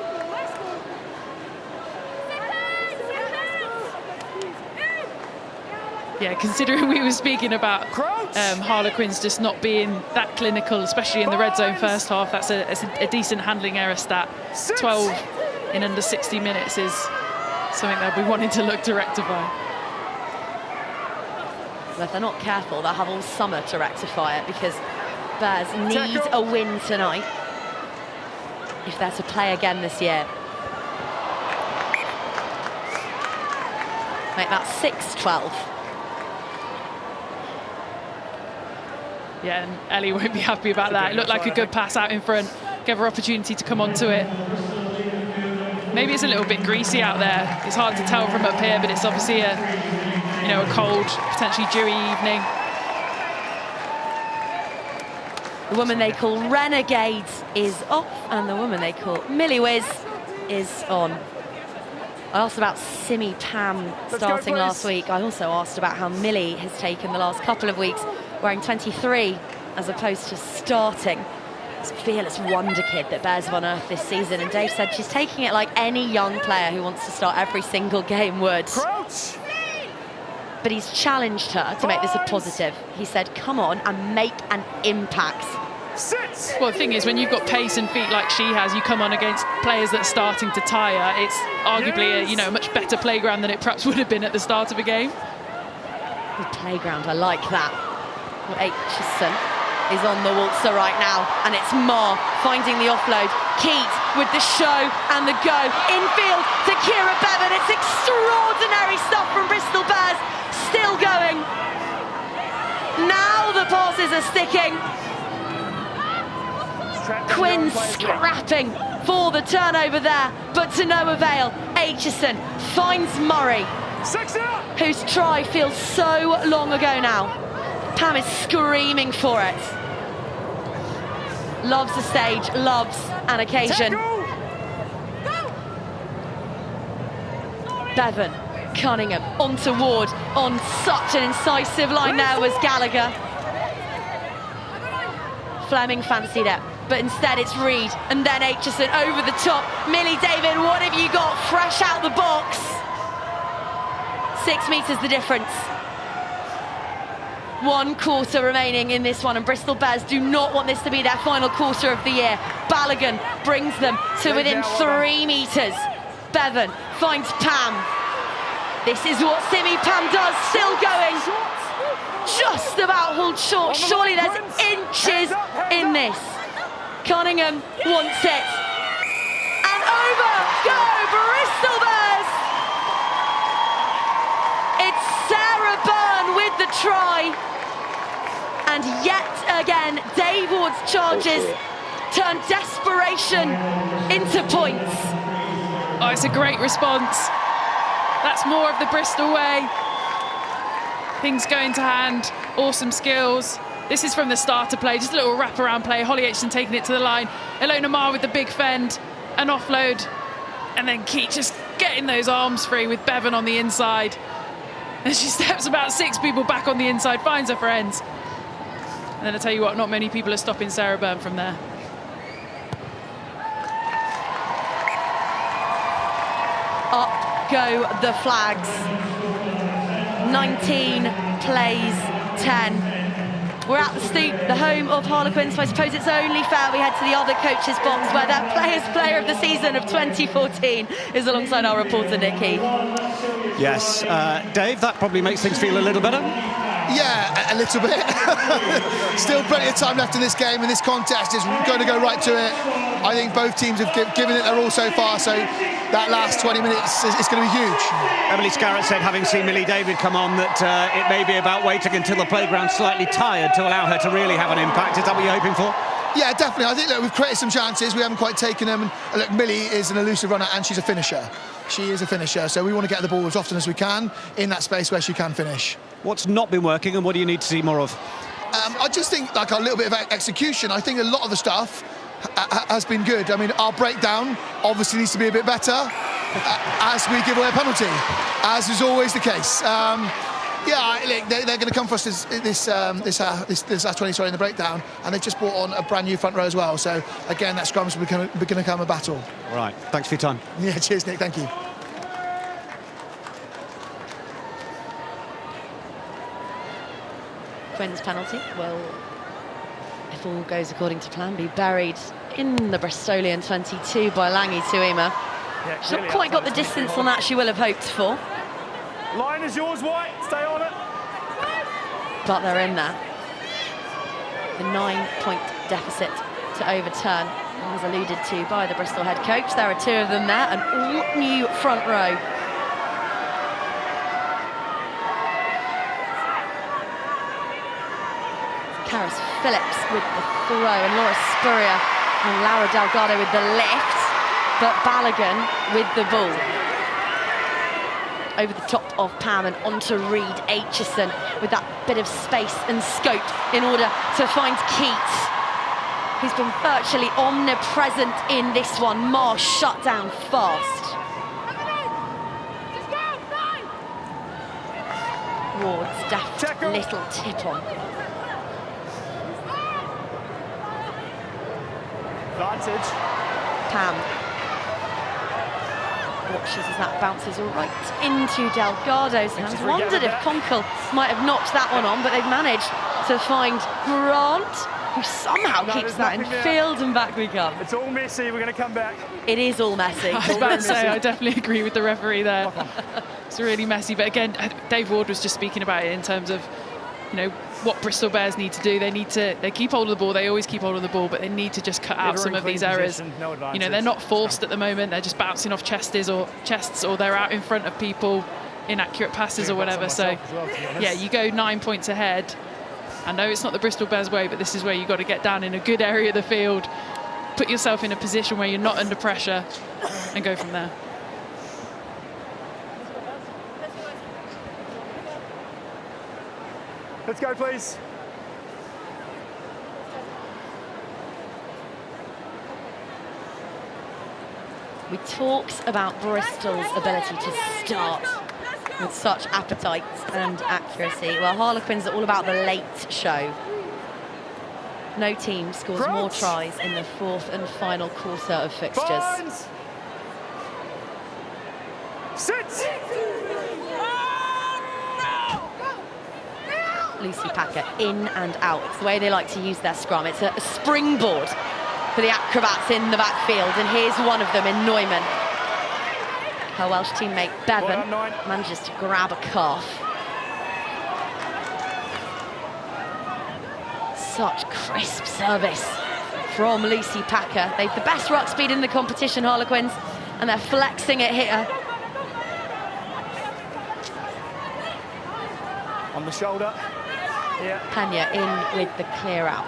Yeah, considering we were speaking about Harlequins just not being that clinical, especially in the red zone first half, that's a decent handling error stat. 12 in under 60 minutes is something they'll be wanting to look to rectify. Well, if they're not careful, they'll have all summer to rectify it, because Bears need a win tonight if they're to play again this year. Make that 6-12. Yeah, and Ellie won't be happy about that. It looked like a good pass out in front. Gave her opportunity to come onto it. Maybe it's a little bit greasy out there. It's hard to tell from up here, but it's obviously a cold, potentially dewy evening. The woman they call Renegade is off, and the woman they call Millie Whiz is on. I asked about Simi Pam starting last week. I also asked about how Millie has taken the last couple of weeks wearing 23 as opposed to starting. This fearless wonder kid that Bears have unearthed this season, and Dave said she's taking it like any young player who wants to start every single game would. Crouch. But he's challenged her to make this a positive. He said, come on and make an impact. Sit. Well, the thing is, when you've got pace and feet like she has, you come on against players that are starting to tire. It's arguably a much better playground than it perhaps would have been at the start of a game. Good playground, I like that. Well, Aitchison is on the waltzer right now, and it's Maher finding the offload. Keat with the show and the go. Infield to Kira Bevan. It's extraordinary stuff from Bristol Bears. Still going. Now the passes are sticking. Quinn scrapping for the turnover there, but to no avail. Aitchison finds Murray, whose try feels so long ago now. Pam is screaming for it. Loves the stage, loves an occasion. Bevan, Cunningham, onto Ward, on such an incisive line there was Gallagher. Fleming fancied it, but instead it's Reed, and then Aitchison over the top. Millie David, what have you got? Fresh out the box. 6 meters the difference. 1 quarter remaining in this one, and Bristol Bears do not want this to be their final quarter of the year. Balogun brings them to within 3 meters. Bevan finds Pam. This is what Simi Pam does, still going. Just about hauled short. Surely there's inches in this. Cunningham wants it. And over go Bristol Bears! It's Sarah Byrne with the try. And yet again, Dave Ward's charges turn desperation into points. Oh, it's a great response. That's more of the Bristol way. Things going to hand, awesome skills. This is from the starter play, just a little wraparound play. Holly Aitchison taking it to the line. Ilona Maher with the big fend, an offload. And then Keat just getting those arms free with Bevan on the inside. And she steps about 6 people back on the inside, finds her friends. And then I tell you what, not many people are stopping Sarah Byrne from there. Up go the flags. 19 plays 10. We're at the Stoop, the home of Harlequins, so I suppose it's only fair we head to the other coach's box, where their player of the season of 2014 is alongside our reporter Nick Heath. Yes, Dave, that probably makes things feel a little better. Yeah, a little bit. Still plenty of time left in this game, and this contest is going to go right to it. I think both teams have given it their all so far, so that last 20 minutes is going to be huge. Emily Scarrett said, having seen Millie David come on, that it may be about waiting until the playground's slightly tired to allow her to really have an impact. Is that what you're hoping for? Yeah, definitely. I think that we've created some chances. We haven't quite taken them. And look, Millie is an elusive runner, and she's a finisher. She is a finisher, so we want to get the ball as often as we can in that space where she can finish. What's not been working, and what do you need to see more of? I just think like a little bit of execution. I think a lot of the stuff has been good. I mean, our breakdown obviously needs to be a bit better as we give away a penalty, as is always the case. Yeah, they're going to come for us this last 20 in the breakdown, and they've just brought on a brand new front row as well. So again, that scrum's going to become a battle. Right, thanks for your time. Yeah, cheers, Nick. Thank you. Quinn's penalty will, if all goes according to plan, be buried in the Bristolian 22 by Langi Tuima. Yeah, She's not quite got the distance on that she will have hoped for. Line is yours, White. Stay on it. But they're in there. The 9-point deficit to overturn, as alluded to by the Bristol head coach. There are two of them there, an all-new front row. Karis Phillips with the throw, and Laura Spurrier and Laura Delgado with the lift, but Balogun with the ball. Over the top of Pam and onto Reed Aitchison with that bit of space and scope in order to find Keats, who's been virtually omnipresent in this one. Maher shut down fast. Ward's deft little tip on. Advantage. Pam watches as that bounces right into Delgado's hands. Wondered if Conkle might have knocked that one on, but they've managed to find Grant, who somehow keeps that in field, and back we come. It's all messy, we're going to come back. It is all messy. I was about to say, I definitely agree with the referee there. It's really messy, but again, Dave Ward was just speaking about it in terms of, you know, what Bristol Bears need to do. They keep hold of the ball, they always keep hold of the ball, but they need to just cut out some of these errors. You know, they're not forced at the moment, they're just bouncing off chests, or they're out in front of people, inaccurate passes or whatever. So yeah, you go 9 points ahead. I know it's not the Bristol Bears way, but this is where you've got to get down in a good area of the field, put yourself in a position where you're not under pressure, and go from there. Let's go, please. We talked about Bristol's ability to start with such appetite and accuracy. Well, Harlequins are all about the late show. No team scores more tries in the fourth and final quarter of fixtures. Barnes. Sit. Lucy Packer in and out. It's the way they like to use their scrum. It's a springboard for the acrobats in the backfield, and here's one of them in Neumann. Her Welsh teammate Bevan manages to grab a calf. Such crisp service from Lucy Packer. They've the best ruck speed in the competition, Harlequins, and they're flexing it here. On the shoulder. Yeah. Pena in with the clear out.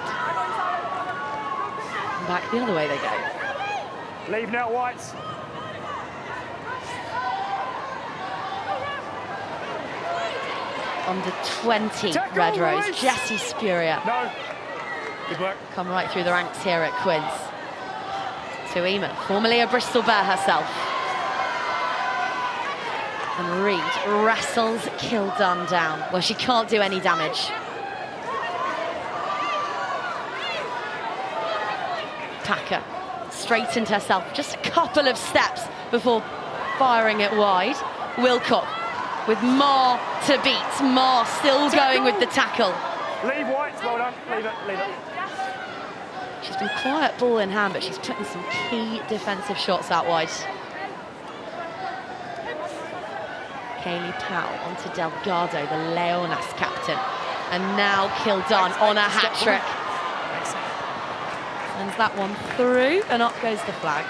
And back the other way they go. Leave now, Whites. Under 20 Red Rose, Jessie Spurrier. No. Good work. Come right through the ranks here at Quins. Tuima, formerly a Bristol Bear herself. And Reed wrestles Kildun down. Well, she can't do any damage. Packer straightened herself just a couple of steps before firing it wide. Wilcock with Maher to beat. Maher still going with the tackle. Leave Whites, well done. Leave it, leave it. She's been quiet ball in hand, but she's putting some key defensive shots out wide. Kaylee Powell onto Delgado, the Leonas captain. And now Kildun on a hat-trick. Sends that one through, and up goes the flag.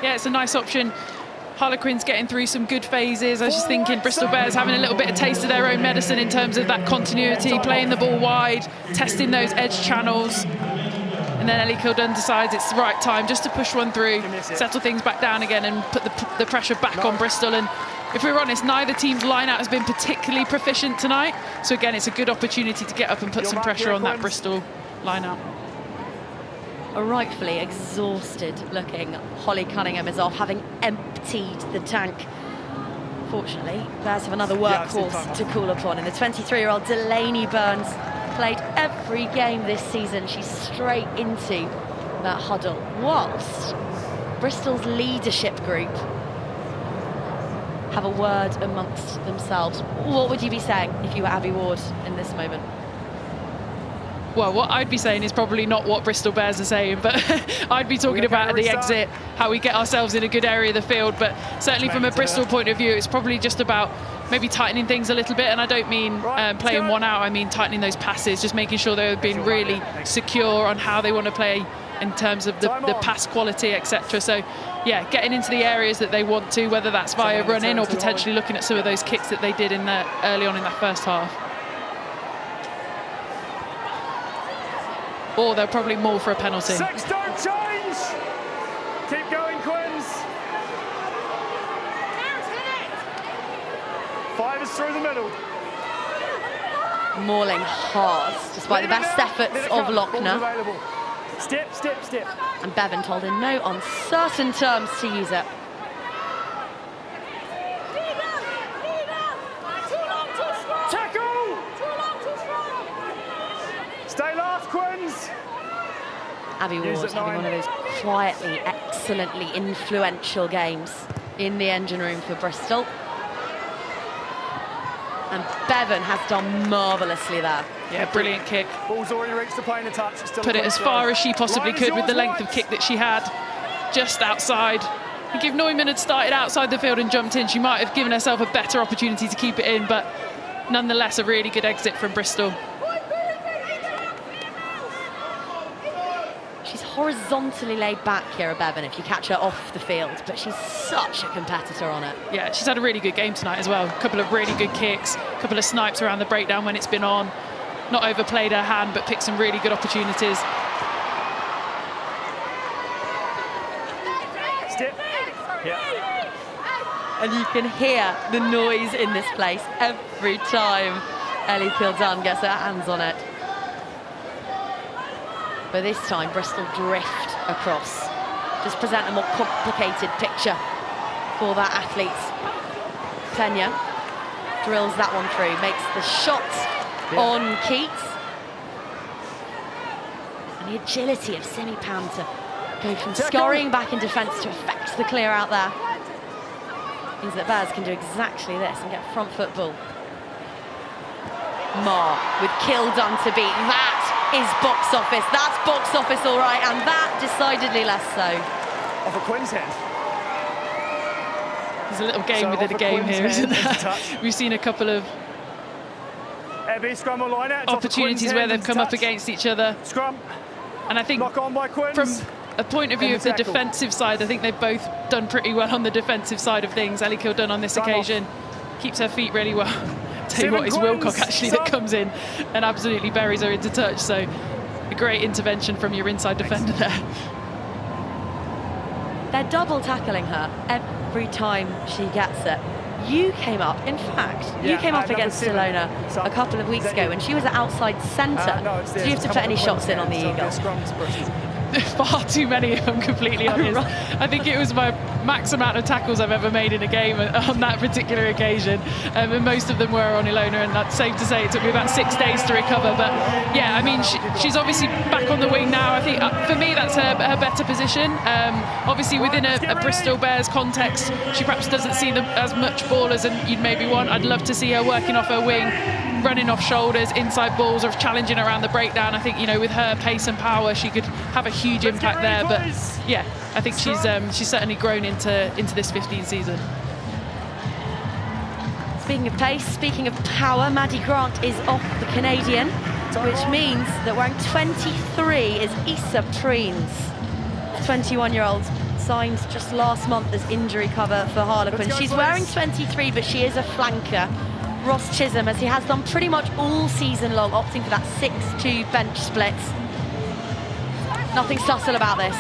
Yeah, it's a nice option. Harlequins getting through some good phases. I was just thinking Bristol Bears having a little bit of taste of their own medicine in terms of that continuity, playing the ball wide, testing those edge channels. And then Ellie Kildun decides it's the right time just to push one through, settle things back down again and put the pressure back on Bristol. And if we're honest, neither team's line-out has been particularly proficient tonight. So again, it's a good opportunity to get up and put some pressure on that Bristol line-out. A rightfully exhausted-looking Holly Cunningham is off, having emptied the tank. Fortunately, Bears have another workhorse to call upon. And the 23-year-old Delaney Burns played every game this season. She's straight into that huddle. Whilst Bristol's leadership group have a word amongst themselves, what would you be saying if you were Abby Ward in this moment? Well, what I'd be saying is probably not what Bristol Bears are saying, but I'd be talking about at the exit, how we get ourselves in a good area of the field. But certainly from a Bristol point of view, it's probably just about maybe tightening things a little bit. And I don't mean playing one out, I mean tightening those passes, just making sure they're being really secure on how they want to play in terms of the pass quality, etc. So, yeah, getting into the areas that they want to, whether that's via run-in or potentially looking at some of those kicks that they did in early on in that first half. Or they'll probably maul for a penalty. 6, don't change! Keep going, Quins. 5 is through the middle. Mauling hard, despite the best efforts of Lochner. Step, step, step. And Bevan told in no uncertain terms to use it. Tackle! Stay last, Quins. Abbey Ward having one of those quietly, excellently influential games in the engine room for Bristol. And Bevan has done marvellously there. Yeah, brilliant kick. Ball's already reached the plane of touch. Put it as far as she possibly could with the length of kick that she had, just outside. I think if Neumann had started outside the field and jumped in, she might have given herself a better opportunity to keep it in, but nonetheless, a really good exit from Bristol. She's horizontally laid back, Ciara Bevan, if you catch her off the field, but she's such a competitor on it. Yeah, she's had a really good game tonight as well. A couple of really good kicks, a couple of snipes around the breakdown when it's been on. Not overplayed her hand, but picked some really good opportunities. Step. Yeah. And you can hear the noise in this place every time Ellie Kildunn gets her hands on it. But this time, Bristol drift across. Just present a more complicated picture for that athlete. Tenya drills that one through, makes the shot on Keats. And the agility of Simi Pam to go from scurrying back in defence to effect the clear out there means that Bears can do exactly this and get front football. Maher with Kildunn to beat. That is box office. That's box office, all right, and that decidedly less so. Off a Quinn's hand. There's a little game within a game here, isn't there? We've seen a couple of Scrum line out. Opportunities where they've come up against each other. Scrum. And I think Lock on by Quins. From a point of view of the defensive side, I think they've both done pretty well on the defensive side of things. Ellie Kildunn on this occasion keeps her feet really well. Tell you what, it's Wilcock actually that comes in and absolutely buries her into touch. So a great intervention from your inside defender there. They're double tackling her every time she gets it. You came up, in fact, you came up against Ilona a couple of weeks ago when she was at outside centre. Did you have to put any shots in on the Eagle? Far too many, if I'm completely honest. I think it was my max amount of tackles I've ever made in a game on that particular occasion, and most of them were on Ilona, and that's safe to say it took me about 6 days to recover. But yeah, I mean, she's obviously back on the wing now. I think for me that's her better position. Obviously within a Bristol Bears context, she perhaps doesn't see as much ball as you'd maybe want. I'd love to see her working off her wing, running off shoulders, inside balls, or challenging around the breakdown. I think, you know, with her pace and power, she could have a huge impact there. But yeah, I think she's certainly grown into this 15 season. Speaking of pace, speaking of power, Maddie Grant is off the Canadian, which means that wearing 23 is Issa Preens, 21-year-old, signed just last month as injury cover for Harlequins. She's wearing 23, but she is a flanker. Ross Chisholm, as he has done pretty much all season long, opting for that 6-2 bench split. Nothing subtle about this.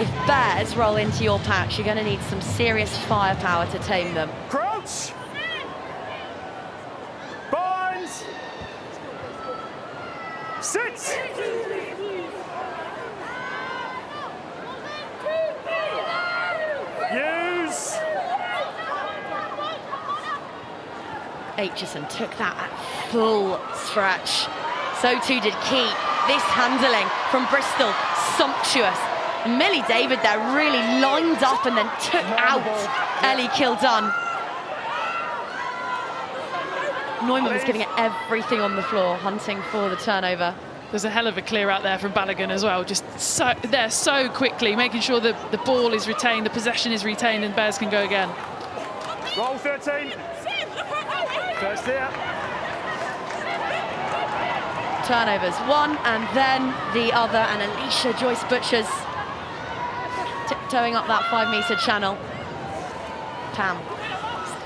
If Bears roll into your patch, you're going to need some serious firepower to tame them. Crouch! Binds! Sit! Use! Aitchison took that at full stretch. So too did Key. This handling from Bristol, sumptuous. Millie David there really lined up and then took out Ellie Kildunn. Neumann was giving it everything on the floor, hunting for the turnover. There's a hell of a clear out there from Balogun as well. Just so quickly, making sure that the ball is retained, the possession is retained, and Bears can go again. Roll 13. First here. Turnovers, one and then the other, and Alicia Joyce-Butchers tiptoeing up that 5-metre channel. Pam,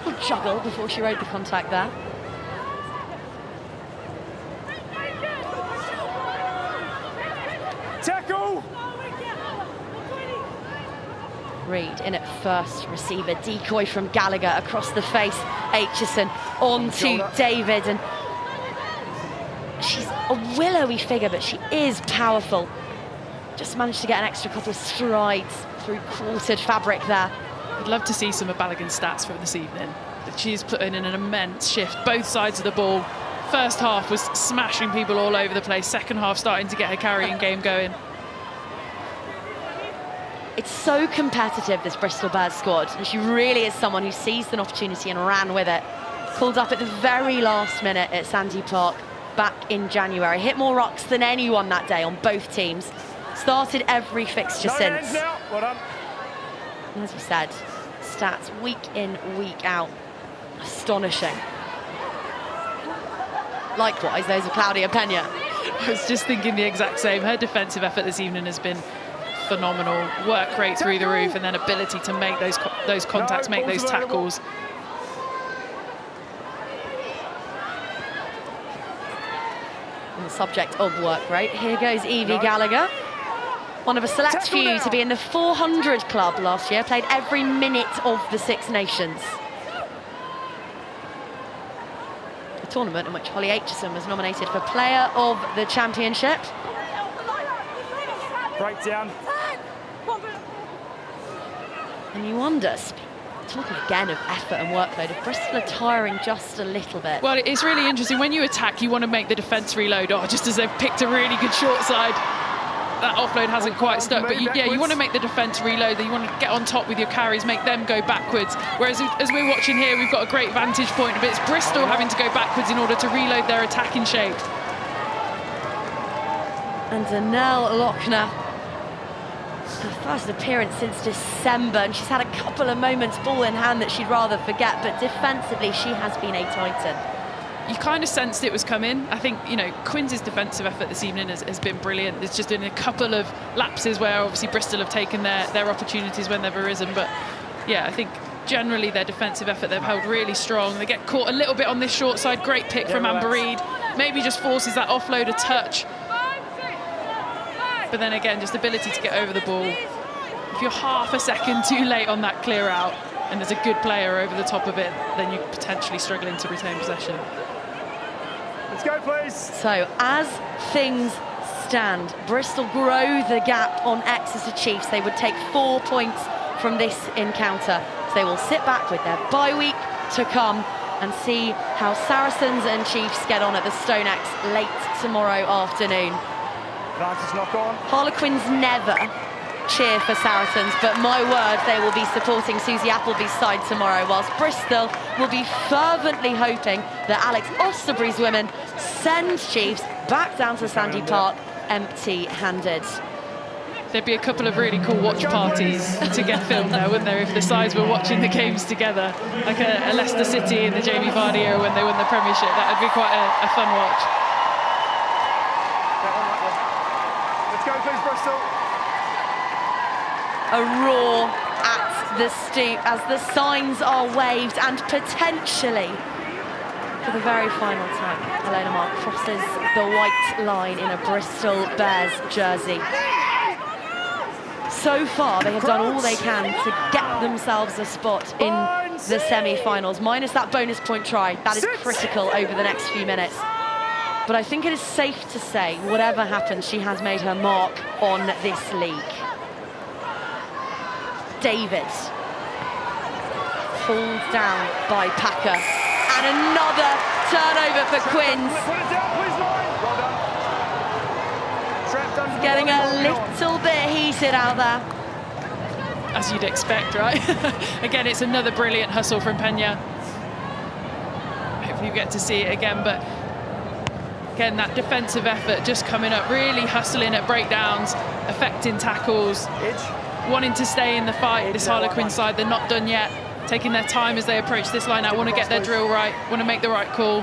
still juggle before she rode the contact there. Tackle! Reed in at first, receiver, decoy from Gallagher across the face. Aitchison on to David, and she's a willowy figure, but she is powerful. Just managed to get an extra couple of strides through quartered fabric there. I'd love to see some of Balogun's stats from this evening. She's putting in an immense shift, both sides of the ball. First half was smashing people all over the place. Second half starting to get her carrying game going. It's so competitive, this Bristol Bears squad, and she really is someone who seized an opportunity and ran with it. Called up at the very last minute at Sandy Park back in January. Hit more rocks than anyone that day on both teams. Started every fixture since. Well done. And as we said, stats week in, week out. Astonishing. Likewise, those of Claudia Pena. I was just thinking the exact same. Her defensive effort this evening has been phenomenal. Work rate through the roof, and then ability to make those contacts, make those tackles. On the subject of work rate, here goes Evie Gallagher. One of a select few to be in the 400 club last year. Played every minute of the Six Nations. A tournament in which Holly Aitchison was nominated for Player of the Championship. Breakdown. And you wonder, talking again of effort and workload, if Bristol are tiring just a little bit. Well, it's really interesting. When you attack, you want to make the defence reload. Oh, just as they've picked a really good short side. That offload hasn't quite stuck, but you want to make the defence reload. You want to get on top with your carries, make them go backwards. Whereas as we're watching here, we've got a great vantage point, but it's Bristol having to go backwards in order to reload their attacking shape. And Danelle Lochner, her first appearance since December, and she's had a couple of moments ball in hand that she'd rather forget, but defensively she has been a titan. You kind of sensed it was coming. I think, you know, Quins' defensive effort this evening has been brilliant. There's just been a couple of lapses where obviously Bristol have taken their opportunities when they've arisen, but yeah, I think generally their defensive effort, they've held really strong. They get caught a little bit on this short side. Great pick from Amber Reed. Maybe just forces that offload a touch. But then again, just ability to get over the ball. If you're half a second too late on that clear out and there's a good player over the top of it, then you're potentially struggling to retain possession. Let's go, please. So as things stand, Bristol grow the gap on Exeter Chiefs. They would take 4 points from this encounter. So they will sit back with their bye week to come and see how Saracens and Chiefs get on at the StoneX late tomorrow afternoon. Advantage knock on. Harlequins never cheer for Saracens, but my word, they will be supporting Susie Appleby's side tomorrow, whilst Bristol will be fervently hoping that Alex Osterbury's women send Chiefs back down to Sandy Park empty-handed. There'd be a couple of really cool watch parties to get filmed there, wouldn't there, if the sides were watching the games together, like a Leicester City in the Jamie Vardy era when they won the Premiership. That would be quite a fun watch. Let's go, please, Bristol. A roar at the stoop as the signs are waved, and potentially for the very final time Ilona Maher crosses the white line in a Bristol Bears jersey. So far they have done all they can to get themselves a spot in the semi-finals, minus that bonus point try. That is critical over the next few minutes. But I think it is safe to say, whatever happens, she has made her mark on this league. David falls down by Packer, and another turnover for Quins. Put it down, please, Lauren. Well done. Getting a little bit heated out there. As you'd expect, right? Again, it's another brilliant hustle from Pena. if you get to see it again, but again, that defensive effort just coming up, really hustling at breakdowns, affecting tackles, wanting to stay in the fight. This Harlequin side, they're not done yet, taking their time as they approach this line out, want to get their drill right, want to make the right call.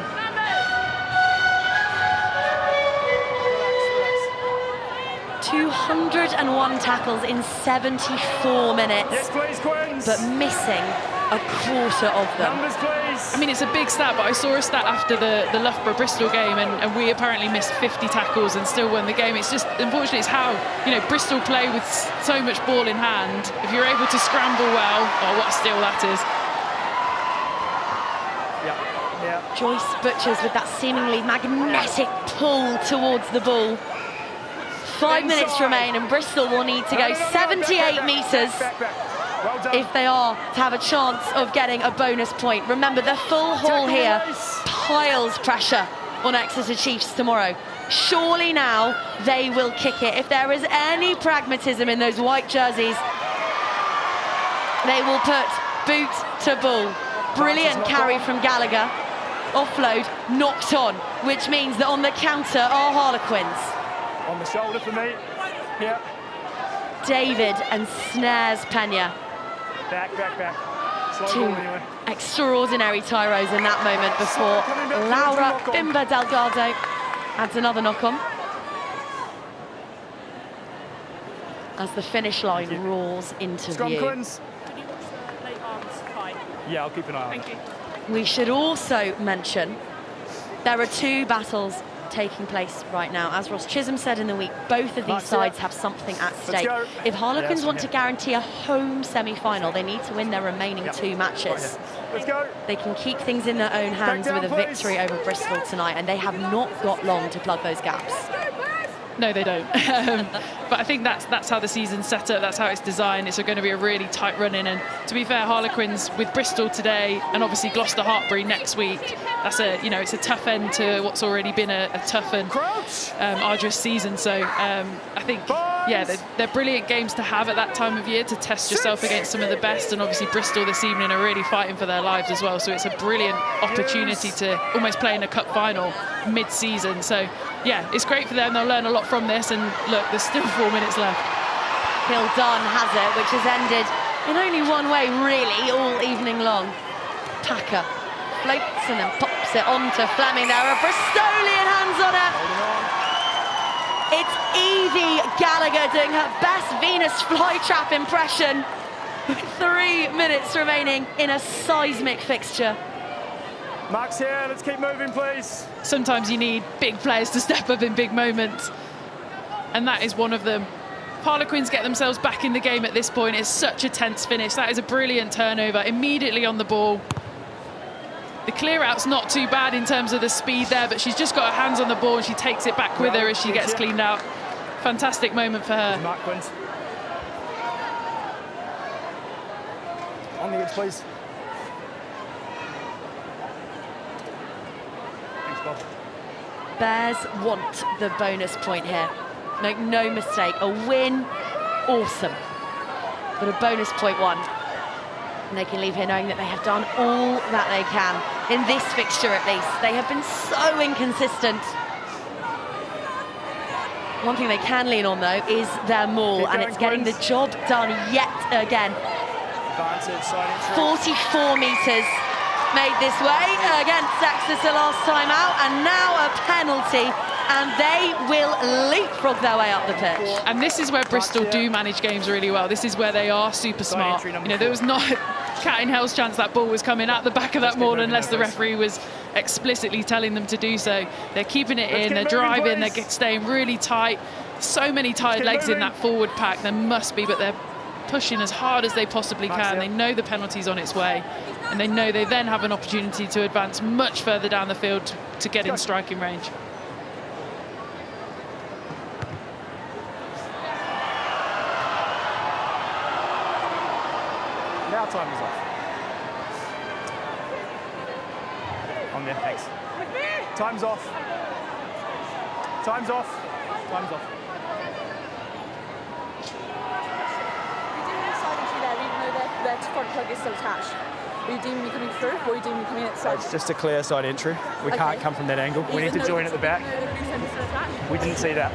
...201 tackles in 74 minutes. Yes, please, Queens. But missing a quarter of them. Numbers, please. I mean, it's a big stat, but I saw a stat after the Loughborough-Bristol game, and we apparently missed 50 tackles and still won the game. It's just, unfortunately, it's how, you know, Bristol play with so much ball in hand. If you're able to scramble well, oh, what a steal that is. Yeah. Joyce Butchers with that seemingly magnetic pull towards the ball. 5 minutes remain, and Bristol will need to go 78 metres if they are to have a chance of getting a bonus point. Remember, the full hall here piles pressure on Exeter Chiefs tomorrow. Surely now they will kick it. If there is any pragmatism in those white jerseys, they will put boot to ball. Brilliant carry from Gallagher. Offload knocked on, which means that on the counter are Harlequins. On the shoulder for me. Yeah. David and Snares Pena. Back. Slow Two ball anyway. extraordinary tyros in that moment before Laura Bimba Delgado adds another knock-on. As the finish line roars into Scrum view. Queens. Yeah, I'll keep an eye on it. Thank you. We should also mention there are two battles taking place right now. As Ross Chisholm said in the week, both of these sides have something at stake. If Harlequins want to guarantee a home semi-final, they need to win their remaining two matches. Let's go. They can keep things in their own hands with a victory over Bristol tonight, and they have not got long to plug those gaps. No, they don't. But I think that's how the season's set up. That's how it's designed. It's going to be a really tight run-in. And to be fair, Harlequins with Bristol today, and obviously Gloucester Hartbury next week. That's it's a tough end to what's already been a tough and arduous season. So I think, yeah, they're brilliant games to have at that time of year to test yourself against some of the best. And obviously Bristol this evening are really fighting for their lives as well. So it's a brilliant opportunity to almost play in a cup final mid-season. So yeah, it's great for them. They'll learn a lot from this. And look, there's still 4 minutes left. Kildon has it, which has ended in only one way, really, all evening long. Packer floats and then pops it on to Fleming. There are Bristolian hands on it. It's Evie Gallagher doing her best Venus flytrap impression with 3 minutes remaining in a seismic fixture. Max here, let's keep moving, please. Sometimes you need big players to step up in big moments, and that is one of them. Harlequins get themselves back in the game at this point. It's such a tense finish. That is a brilliant turnover, immediately on the ball. The clear-out's not too bad in terms of the speed there, but she's just got her hands on the ball and she takes it back with her as she gets cleaned out. Fantastic moment for her. On the edge, please. Bears want the bonus point here. Make no mistake, a win, awesome. But a bonus point one. And they can leave here knowing that they have done all that they can. In this fixture at least. They have been so inconsistent. One thing they can lean on though is their maul, and it's getting the job done yet again. 44 metres made this way against Exeter last time out, and now a penalty, and they will leapfrog their way up the pitch. And this is where Bristol do manage games really well. This is where they are super smart. You know, there was not a cat in hell's chance that ball was coming out the back of that maul unless the referee was explicitly telling them to do so. They're keeping it in, they're driving, they're staying really tight. So many tired legs in that forward pack. There must be, but they're pushing as hard as they possibly can. They know the penalty's on its way, and they know they then have an opportunity to advance much further down the field to get in striking range. Now time is off. On there, thanks. Time's off. Time's off. Time's off. There, even though their front plug is still attached. Are you deeming me coming through, or are you deeming me coming outside? It's just a clear side entry. We can't come from that angle. We need to join at the back. We didn't see that.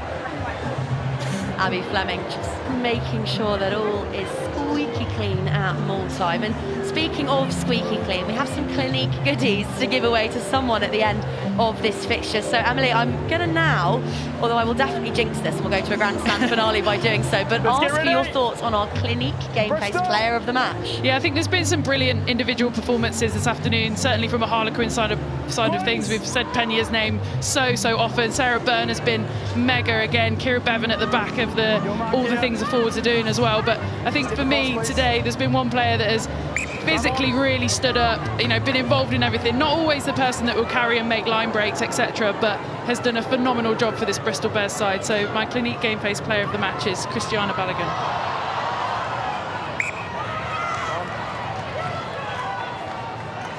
Abby Fleming just making sure that all is squeaky clean at maul time. And speaking of squeaky clean, we have some Clinique goodies to give away to someone at the end of this fixture. So Emily, I'm going to now, although I will definitely jinx this, we'll go to a grandstand finale by doing so, but ask for your thoughts on our Clinique Game Face player of the match. Yeah, I think there's been some brilliant individual performances this afternoon, certainly from a Harlequin side of things. We've said Penya's name so often. Sarah Byrne has been mega again. Kira Bevan at the back of all the things the forwards are doing as well. But I think for me today, there's been one player that has physically really stood up, you know, been involved in everything. Not always the person that will carry and make line breaks, etc., but has done a phenomenal job for this Bristol Bears side. So my Clinique Game Face player of the match is Christiana Balogun.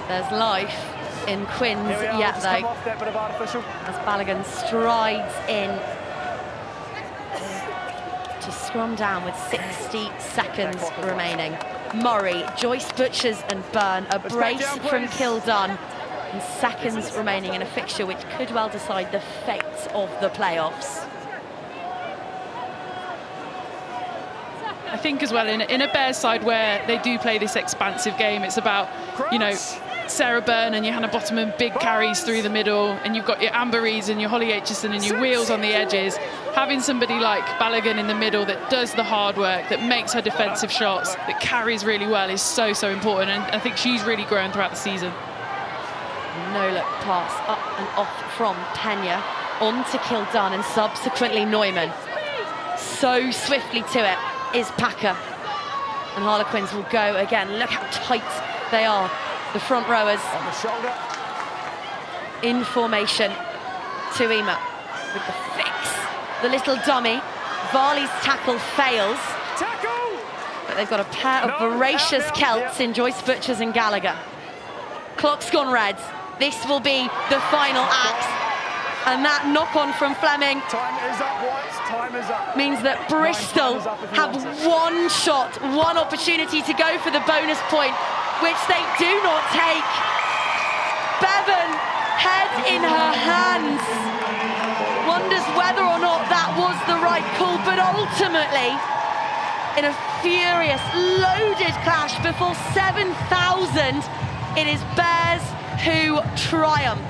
There's life in Quins yet, though, as Balogun strides in to scrum down with 60 seconds remaining. Murray, Joyce Butchers and Byrne, a brace from Kildun, and seconds remaining in a fixture which could well decide the fate of the playoffs. I think as well, in a Bears side where they do play this expansive game, it's about, you know, Sarah Byrne and your Hannah Bottoman, big carries through the middle, and you've got your Amber Rees and your Holly Aitchison and your Wheels on the edges. Having somebody like Balogun in the middle that does the hard work, that makes her defensive shots, that carries really well is so important, and I think she's really grown throughout the season. No-look pass up and off from Pena, on to Kildun and subsequently Neumann. So swiftly to it is Packer, and Harlequins will go again. Look how tight they are. The front rowers on the shoulder in formation. Tuima with the fix, the little dummy. Varley's tackle fails, but they've got a pair of voracious Celts in Joyce Butchers and Gallagher. Clock's gone red. This will be the final act, and that knock-on from Fleming means that Bristol have one shot, one opportunity to go for the bonus point, which they do not take. Bevan, head in her hands, wonders whether or not that was the right call, but ultimately, in a furious, loaded clash before 7,000, it is Bears who triumph.